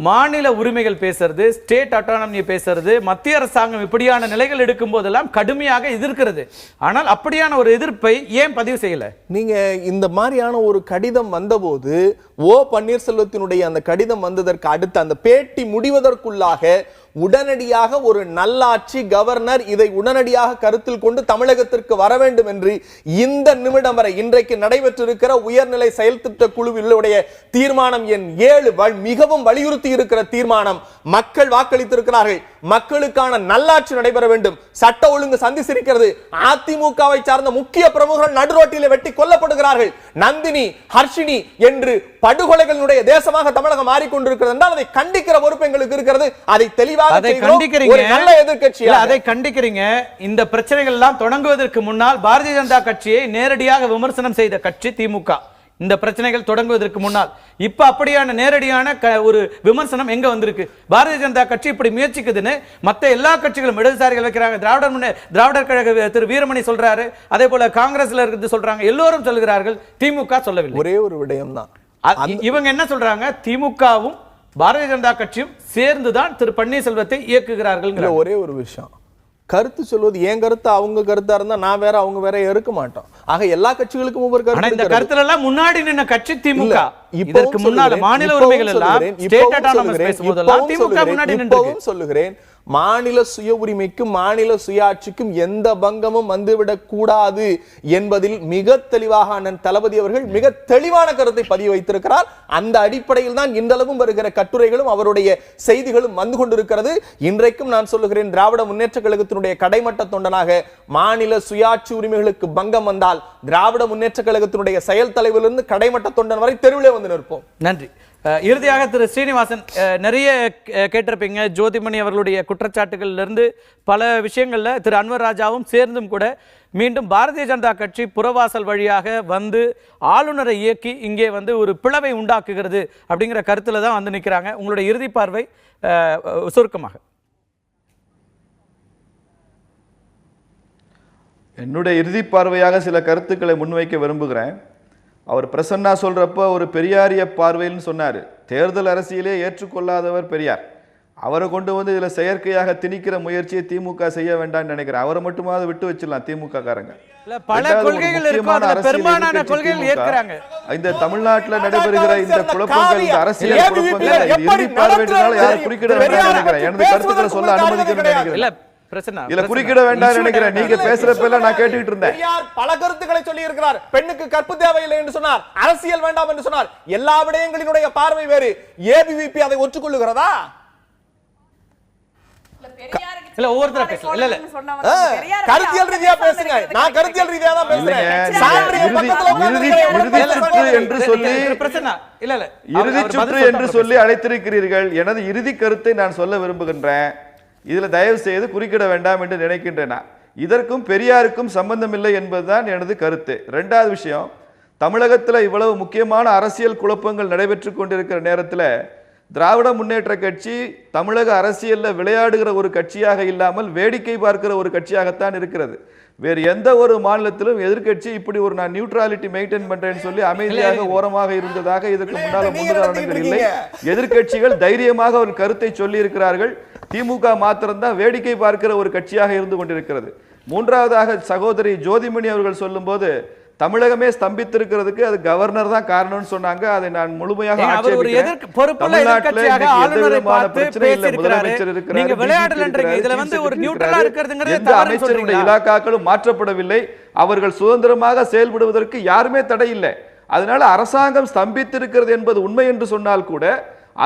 மாநில உரிமைகள் பேசுறது, ஸ்டேட் அட்டானமி பேசுறது, மத்திய அரசாங்கம் இப்படியான நிலைகள் எடுக்கும் போதெல்லாம் கடுமையாக எதிர்க்கிறது. ஆனால் அப்படியான ஒரு எதிர்ப்பை ஏன் பதிவு செய்யல? நீங்க இந்த மாதிரியான ஒரு கடிதம் வந்தபோது, ஓ பன்னீர்செல்வத்தினுடைய அந்த கடிதம் வந்ததற்கு அடுத்து அந்த பேட்டி முடிவதற்குள்ளாக உடனடியாக ஒரு நல்லாட்சி கவர்னர் இதை உடனடியாக கருத்தில் கொண்டு தமிழகத்திற்கு வர வேண்டும் என்று இந்த நிமிடம் வரை இன்றைக்கு நடைபெற்றிருக்கிற உயர்நிலை செயல் திட்ட குழுவினுடைய தீர்மானம் எண் 7 மிகவும் வலியுறுத்தி இருக்கிற தீர்மானம். மக்கள் வாக்களித்திருக்கிறார்கள். மக்களுக்கான நல்லாட்சி நடைபெற வேண்டும். சட்ட ஒழுங்கு சந்திச்சிருக்கிறது. அதிமுகவை சார்ந்த முக்கிய பிரமுகர்கள் நடுரோட்டில் வெட்டி கொல்லப்படுகிறார்கள். நந்தினி, ஹர்ஷினி என்று படுகொலைகளுடைய தேசமாக தமிழகம் மாறிக்கொண்டிருக்கிறது என்றால் அதை கண்டிக்கிற பொறுப்பு எங்களுக்கு இருக்கிறது. அதை தெளிவாக கண்டிக்கிறீங்க. இந்த பிரச்சனைகள் எல்லாம் தொடங்குவதற்கு முன்னால் பாரதிய ஜனதா கட்சியை நேரடியாக விமர்சனம் செய்த கட்சி திமுக. இந்த பிரச்சனைகள் தொடங்குவதற்கு முன்னால் இப்ப அப்படியான நேரடியான ஒரு விமர்சனம் எங்க வந்திருக்கு? பாரதிய ஜனதா கட்சி இப்படி முயற்சிக்குதுன்னு மத்த எல்லா கட்சிகளும் இடதுசாரிகள் வைக்கிறாங்க. திராவிடர் கழக திரு வீரமணி சொல்றாரு, அதே போல காங்கிரஸ்ல இருந்து சொல்றாங்க, எல்லோரும் சொல்கிறார்கள். திமுக சொல்லவில்லை. ஒரே ஒரு விடயம் தான். இவங்க என்ன சொல்றாங்க? திமுகவும் பாரதிய ஜனதா கட்சியும் சேர்ந்துதான் திரு பன்னீர்செல்வத்தை இயக்குகிறார்கள். ஒரே ஒரு விஷயம், கருத்து சொல்வது என் கருத்து அவங்க கருத்தா இருந்தா நான் வேற அவங்க வேற இருக்க மாட்டோம். ஆக எல்லா கட்சிகளுக்கும் ஒவ்வொரு கருத்து. இந்த கருத்துல எல்லாம் முன்னாடி நின்ன கட்சி திமுக. இதற்கு முன்னால மாநில உரிமைகள் எல்லாம் ஸ்டேட் அட்டானமஸ் பேசும்போதெல்லாம் திமுக முன்னாடி நின்றது. சொல்லுகிறேன், மாநில சுய உரிமைக்கும் மாநில சுயாட்சிக்கும் எந்த பங்கமும் வந்துவிடக் கூடாது என்பதில் மிக தெளிவாக அண்ணன் தளபதி அவர்கள் மிக தெளிவான கருத்தை பதிவு வைத்திருக்கிறார். அந்த அடிப்படையில் தான் இன்றளவும் வருகிற கட்டுரைகளும் அவருடைய செய்திகளும் வந்து கொண்டிருக்கிறது. இன்றைக்கும் நான் சொல்லுகிறேன், திராவிட முன்னேற்ற கழகத்தினுடைய கடைமட்ட தொண்டனாக மாநில சுயாட்சி உரிமைகளுக்கு பங்கம் வந்தால் திராவிட முன்னேற்ற கழகத்தினுடைய செயல் தலைவரிலிருந்து கடைமட்ட தொண்டன் வரை தெருவிலே வந்து நிற்போம். நன்றி. இறுதியாக திரு ஸ்ரீனிவாசன், நிறைய கேட்டிருப்பீங்க ஜோதிமணி அவர்களுடைய குற்றச்சாட்டுகள்ல இருந்து பல விஷயங்கள்ல திரு அன்வர் ராஜாவும் சேர்ந்தும் கூட மீண்டும் பாரதிய ஜனதா கட்சி புறவாசல் வழியாக வந்து ஆளுநரை இயக்கி இங்கே வந்து ஒரு பிளவை உண்டாக்குகிறது அப்படிங்கிற கருத்துல தான் வந்து நிற்கிறாங்க. உங்களுடைய இறுதி பார்வை சுருக்கமாக. என்னுடைய இறுதி பார்வையாக சில கருத்துக்களை முன்வைக்க விரும்புகிறேன். அவர் பிரசன்னா சொல்றப்ப ஒரு பெரியாரிய பார்வைன்னு சொன்னார். தேர்தல் அரசியலே ஏற்றுக்கொள்ளாதவர் பெரியார். அவரை கொண்டு வந்து இதுல செயற்கையாக திணிக்கிற முயற்சியை திமுக செய்ய வேண்டாம்னு நினைக்கிறேன். அவரை மட்டுமாவது விட்டு வச்சிடலாம் திமுக காரங்க. இந்த தமிழ்நாட்டில் நடைபெறுகிற இந்த குழப்பங்கள், இந்த அரசியல் குழப்பங்கள் இறுதி பார்வையினால யாரும் குறுக்கிட வேண்டாம்னு நினைக்கிறேன். எனது கருத்துக்களை சொல்ல அனுமதிக்கணும்னு நினைக்கிறேன். பிரச்சனை இல்ல குறுக்கிட வேண்டாம் நினைக்கிறேன். நீங்க பேசுறப்ப எல்லாம் நான் கேட்டுக்கிட்டு இருந்தேன். பெரியார் பல கருத்துக்களை சொல்லி இருக்கிறார். பெண்ணுக்கு கற்பு தேவையில்லை என்று சொன்னார், அரசியல் வேண்டாம் என்று சொன்னார். எல்லா விடயங்களினுடைய பார்வை வேறு. ஏபிவிபி அதை ஒற்றுக்கொள்ளுகிறதா? இல்ல ஒவ்வொருத்தர பேசலாம். இல்ல கருத்தியல் ரீதியா பேசுங்க. நான் கருத்தியல் ரீதியா தான் பேசுறேன். இறுதி சுற்று என்று சொல்லி அழைத்திருக்கிறீர்கள். எனது இறுதி கருத்தை நான் சொல்ல விரும்புகின்றேன். இதுல தயவு செய்து குறுக்கிட வேண்டாம் என்று நினைக்கின்றேன். இதற்கும் பெரியாருக்கும் சம்பந்தம் இல்லை என்பதுதான் எனது கருத்து. இரண்டாவது விஷயம், தமிழகத்தில் இவ்வளவு முக்கியமான அரசியல் குழப்பங்கள் நடைபெற்று கொண்டிருக்கிற நேரத்தில் திராவிட முன்னேற்ற கட்சி தமிழக அரசியலில் விளையாடுகிற ஒரு கட்சியாக இல்லாமல் வேடிக்கை பார்க்கிற ஒரு கட்சியாகத்தான் இருக்கிறது. வேறு எந்த ஒரு மாநிலத்திலும் எதிர்க்கட்சி இப்படி ஒரு நான் நியூட்ராலிட்டி மெயின்டைன் பண்றேன்னு சொல்லி அமைதியாக ஓரமாக இருந்ததாக இதற்கு முன்னால முன்னுதாரணங்கள் இல்லை. எதிர்க்கட்சிகள் தைரியமாக ஒரு கருத்தை சொல்லி இருக்கிறார்கள். திமுக மாத்திரம்தான் வேடிக்கை பார்க்கிற ஒரு கட்சியாக இருந்து கொண்டிருக்கிறது. மூன்றாவதாக சகோதரி ஜோதிமணி அவர்கள் சொல்லும்போது தமிழகமே ஸ்தம்பித்திருக்கிறதுக்கு அது கவர்னர் தான் காரணம்னு சொன்னாங்க. அதை நான் முழுமையாக இலாக்காக்களும் மாற்றப்படவில்லை. அவர்கள் சுதந்திரமாக செயல்படுவதற்கு யாருமே தடை இல்லை. அதனால அரசாங்கம் ஸ்தம்பித்திருக்கிறது என்பது உண்மை என்று சொன்னால் கூட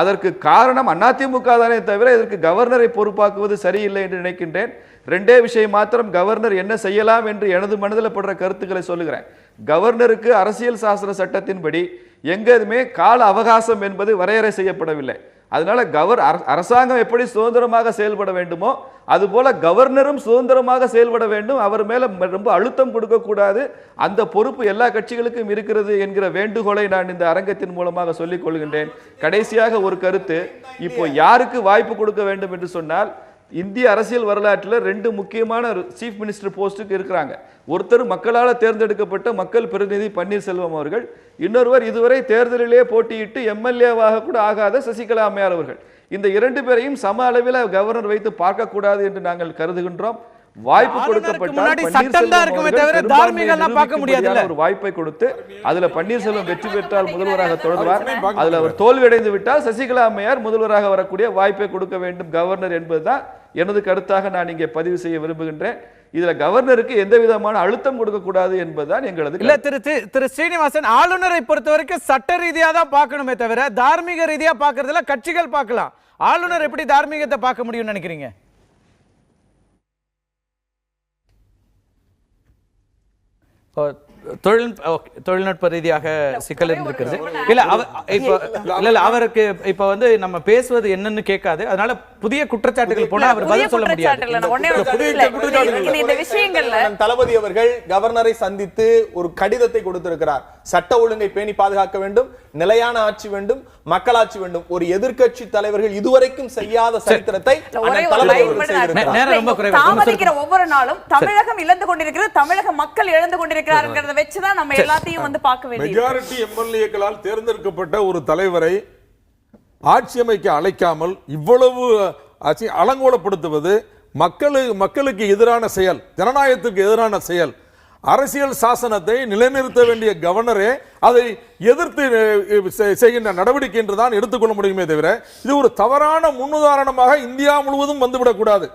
அதற்கு காரணம் அதிமுக தானே தவிர இதற்கு கவர்னரை பொறுப்பாக்குவது சரியில்லை என்று நினைக்கின்றேன். ரெண்டே விஷயம் மாத்திரம் கவர்னர் என்ன செய்யலாம் என்று எனது மனதில் படுற கருத்துக்களை சொல்லுகிறேன். கவர்னருக்கு அரசியல் சாசன சட்டத்தின்படி எங்கேயுமே கால அவகாசம் என்பது வரையறை செய்யப்படவில்லை. அதனால அரசாங்கம் எப்படி சுதந்திரமாக செயல்பட வேண்டுமோ அதுபோல கவர்னரும் சுதந்திரமாக செயல்பட வேண்டும். அவர் மேல ரொம்ப அழுத்தம் கொடுக்க கூடாது. அந்த பொறுப்பு எல்லா கட்சிகளுக்கும் இருக்கிறது என்கிற வேண்டுகோளை நான் இந்த அரங்கத்தின் மூலமாக சொல்லிக் கொள்கின்றேன். கடைசியாக ஒரு கருத்து, இப்போ யாருக்கு வாய்ப்பு கொடுக்க வேண்டும் என்று சொன்னால் இந்திய அரசியல் வரலாற்றில் ரெண்டு முக்கியமான சீஃப் மினிஸ்டர் போஸ்டுக்கு இருக்கிறாங்க. ஒருத்தர் மக்களால் தேர்ந்தெடுக்கப்பட்ட மக்கள் பிரதிநிதி பன்னீர்செல்வம் அவர்கள், இன்னொருவர் இதுவரை தேர்தலிலே போட்டியிட்டு எம்எல்ஏவாக கூட ஆகாத சசிகலா அம்மையார் அவர்கள். இந்த இரண்டு பேரையும் சம அளவில் கவர்னர் வைத்து பார்க்க கூடாது என்று நாங்கள் கருதுகின்றோம். வாய்ப்பு கொடுக்கப்பட்டால் ஒரு வாய்ப்பை கொடுத்து அதுல பன்னீர்செல்வம் வெற்றி பெற்றால் முதல்வராக தொடர்வார். அதுல அவர் தோல்வியடைந்து விட்டால் சசிகலா அம்மையார் முதல்வராக வரக்கூடிய வாய்ப்பை கொடுக்க வேண்டும் கவர்னர் என்பதுதான் எனது கருத்தாக நான் இங்கே பதிவு செய்ய விரும்புகின்றேன். இதுல கவர்னருக்கு எந்த விதமான அழுத்தம் கொடுக்க கூடாது என்பதுதான் எங்களது. இல்ல திரு ஸ்ரீனிவாசன், ஆளுநரை பொறுத்த வரைக்கும் சட்ட ரீதியா தான் பார்க்கணுமே தவிர தார்மீக ரீதியா பார்க்கறதுல கட்சிகள் பார்க்கலாம். ஆளுநர் எப்படி தார்மீகத்தை பார்க்க முடியும்னு நினைக்கிறீங்க? தொழில்நுட்ப ரீதியாக சிக்கல் இருந்திருக்கிறது. இல்ல அவருக்கு இப்ப வந்து நம்ம பேசுவது என்னன்னு கேட்காது. அதனால புதிய குற்றச்சாட்டுகள் போனா அவர் பதில் சொல்ல முடியாது. தளபதி அவர்கள் கவர்னரை சந்தித்து ஒரு கடிதத்தை கொடுத்திருக்கிறார். சட்ட ஒழுங்கை பேணி பாதுகாக்க வேண்டும், நிலையான ஆட்சி வேண்டும், மக்களாட்சி வேண்டும். ஒரு எதிர்க்கட்சி தலைவர்கள் இதுவரைக்கும் செய்யாத சரித்திரத்தை ஒவ்வொரு நாளும் தமிழகம் இழந்து கொண்டிருக்கிறது, தமிழக மக்கள் இழந்து கொண்டிருக்கிறார்கள் வச்சுதான் நம்ம எல்லாத்தையும் வந்து பார்க்க வேண்டியது. மெஜாரிட்டி எம்எல்ஏக்களால் தேர்ந்தெடுக்கப்பட்ட ஒரு தலைவரை ஆட்சி அமைக்க அழைக்காமல் இவ்வளவு அலங்கோலப்படுத்துவது மக்களுக்கு எதிரான செயல், ஜனநாயகத்துக்கு எதிரான செயல். அரசியல் சாசனத்தை நிலைநிறுத்த வேண்டிய கவர்னரே அதை எதிர்த்து செய்கின்ற நடவடிக்கை என்றுதான் எடுத்துக்கொள்ள முடியுமே தவிர இது ஒரு தவறான முன்னுதாரணமாக இந்தியா முழுவதும் வந்துவிடக்கூடாது,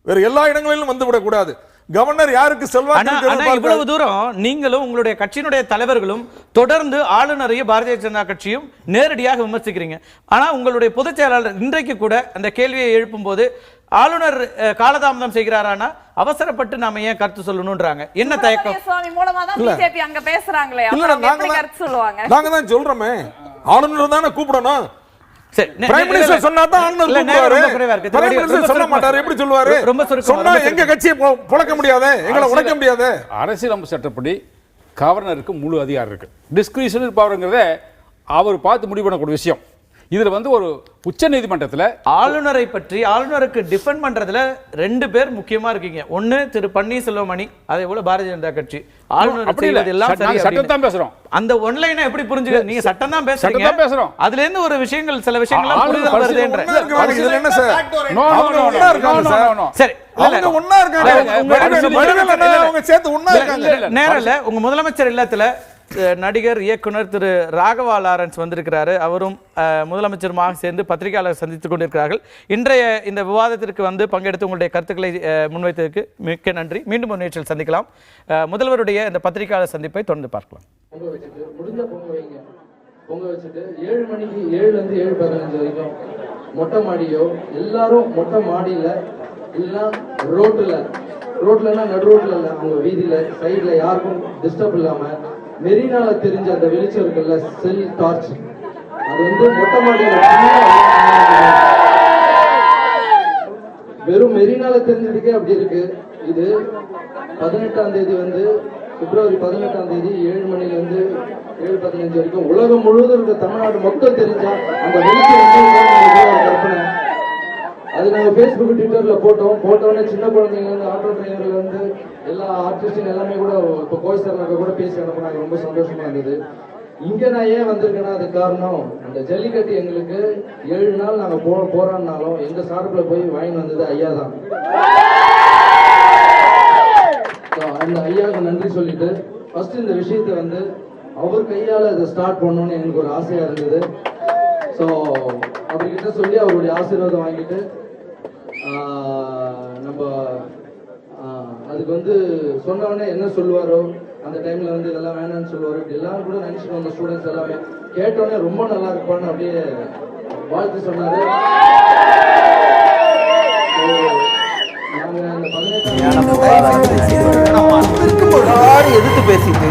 வேறு எல்லா இடங்களிலும் வந்துவிடக்கூடாது. கவர்னர் யாருக்கு செல்வாக்கு? இவ்வளவு தூரம் நீங்களும் உங்களுடைய கட்சியினுடைய தலைவர்களும் தொடர்ந்து ஆளுநரையும் பாரதிய ஜனதா கட்சியும் நேரடியாக விமர்சிக்கிறீங்க. ஆனா உங்களுடைய பொதுச் செயலாளர் இன்றைக்கு கூட அந்த கேள்வியை எழுப்பும் போது ஆளுநர் காலதாமதம் செய்கிறாரானா அவசரப்பட்டு நாம ஏன் கருத்து சொல்லணும்ன்றாங்க. என்ன தயக்கம்? நாங்க தான் சொல்றோமே, ஆளுநர் தானே கூப்பிடணும். பிரைம் மினிஸ்டர் சொன்னா தான் ஆளுநர் கூப்பிடுவாரு. பிரைம் மினிஸ்டர் சொல்ல மாட்டாரு, எப்படி சொல்லுவாரு? சொன்னா எங்க கட்சியை புழக்க முடியாது, எங்களை உடைக்க முடியாது. அரசியலமைப்பு சட்டப்படி கவர்னருக்கு முழு அதிகாரம் இருக்கு. டிஸ்கிரிஷனரி பவர்ங்கிறத அவர் பார்த்து முடிவு பண்ணக்கூடிய விஷயம். இதுல வந்து ஒரு உச்ச நீதிமன்றத்தில் ஆளுநரை பற்றி ஆளுநருக்கு டிஃபெண்ட் பண்றதுல ரெண்டு பேர் முக்கியமா இருக்கீங்க. ஒன்னு திரு பன்னீர்செல்வம், அதே போல பாரதிய ஜனதா கட்சி. ஆளுநர் சட்டம் தான் பேசுறோம். அந்த ஒன்லைனை எப்படி புரிஞ்சுக்க? நீங்க சட்டம் தான் பேசுறீங்க, பேசுறோம். அதுல இருந்து ஒரு விஷயங்கள் சில விஷயங்கள் புரிதல் வருதுன்ற. இதுல என்ன சார்? சரி, அவங்க ஒண்ணா இருக்காங்க, அவங்க சேர்த்து ஒண்ணா இருக்காங்க. நேரல உங்க முதலமைச்சர் இல்லத்துல நடிகர் இயக்குனர் திரு ராகவா லாரன்ஸ் வந்திருக்கிறாரு. அவரும் முதலமைச்சருமாக சேர்ந்து பத்திரிகையாளர் சந்தித்துக் கொண்டிருக்கிறார்கள். இன்றைய இந்த விவாதத்திற்கு வந்து பங்கெடுத்து உங்களுடைய கருத்துக்களை முன்வைத்ததற்கு மிக்க நன்றி. மீண்டும் ஒரு நிகழ்ச்சியில் சந்திக்கலாம். முதல்வருடைய இந்த பத்திரிகையாளர் சந்திப்பை தொடர்ந்து பார்க்கலாம். முடிஞ்ச பொங்க வச்சுட்டு 7 மணிக்கு 7லேருந்து 7:15 வரைக்கும் மொட்டை மாடியோ எல்லாரும் மொட்டை மாடியில் இல்லைன்னா ரோட்லன்னா நடு ரோட்ல இல்லை, அவங்க வீதியில சைட்ல யாருக்கும் டிஸ்டர்ப் இல்லாம மெரினால தெரிஞ்ச அந்த வெளிச்சம் இருக்குல்ல, செல் டார்ச், அது வந்து மொட்டை மாடியில வெறும் மெரினால தெரிஞ்சதுக்கே அப்படி இருக்கு. இது 18ஆம் தேதி வந்து பிப்ரவரி 18ஆம் தேதி 7 மணிலேருந்து 7:15 வரைக்கும் உலகம் முழுவதும் இருக்க தமிழ்நாடு மக்கள் தெரிஞ்சா அந்த வெளிச்சம் வந்து கற்பனை. அது நாங்கள் ஃபேஸ்புக் ட்விட்டர்ல போட்டோன்னே சின்ன குழந்தைங்க வந்து ஆட்டோ டிரைவர்ல இருந்து எல்லா ஆர்டிஸ்டும் எல்லாமே கூட இப்போ கோய் சார் கூட பேசி அனுப்புனாங்க. ரொம்ப சந்தோஷமா இருந்தது. இங்க நான் ஏன் வந்திருக்கேன்னா அது காரணம், அந்த ஜல்லிக்கட்டு எங்களுக்கு 7 நாள் நாங்க போராடினாலும் எங்க சார்பில் போய் வாங்கி வந்தது ஐயா தான். அந்த ஐயாவுக்கு நன்றி சொல்லிட்டு ஃபர்ஸ்ட் இந்த விஷயத்தை வந்து அவர் கையால அதை ஸ்டார்ட் பண்ணணும்னு எனக்கு ஒரு ஆசையா இருந்தது. ஸோ அவர்கிட்ட சொல்லி அவருடைய ஆசீர்வாதம் வாங்கிட்டு நம்ம அதுக்கு வந்து சொன்னவொடனே என்ன சொல்லுவாரோ அந்த டைம்ல வந்து இதெல்லாம் வேணாம்னு சொல்லுவாரு. இப்படி எல்லாம் கூட நினைச்சுட்டு வந்த ஸ்டூடெண்ட்ஸ் எல்லாமே கேட்டோடனே ரொம்ப நல்லா இருப்பான்னு அப்படியே வாழ்த்து சொன்னாரு. நாங்க அந்த 18 எதிர்த்து பேசிட்டு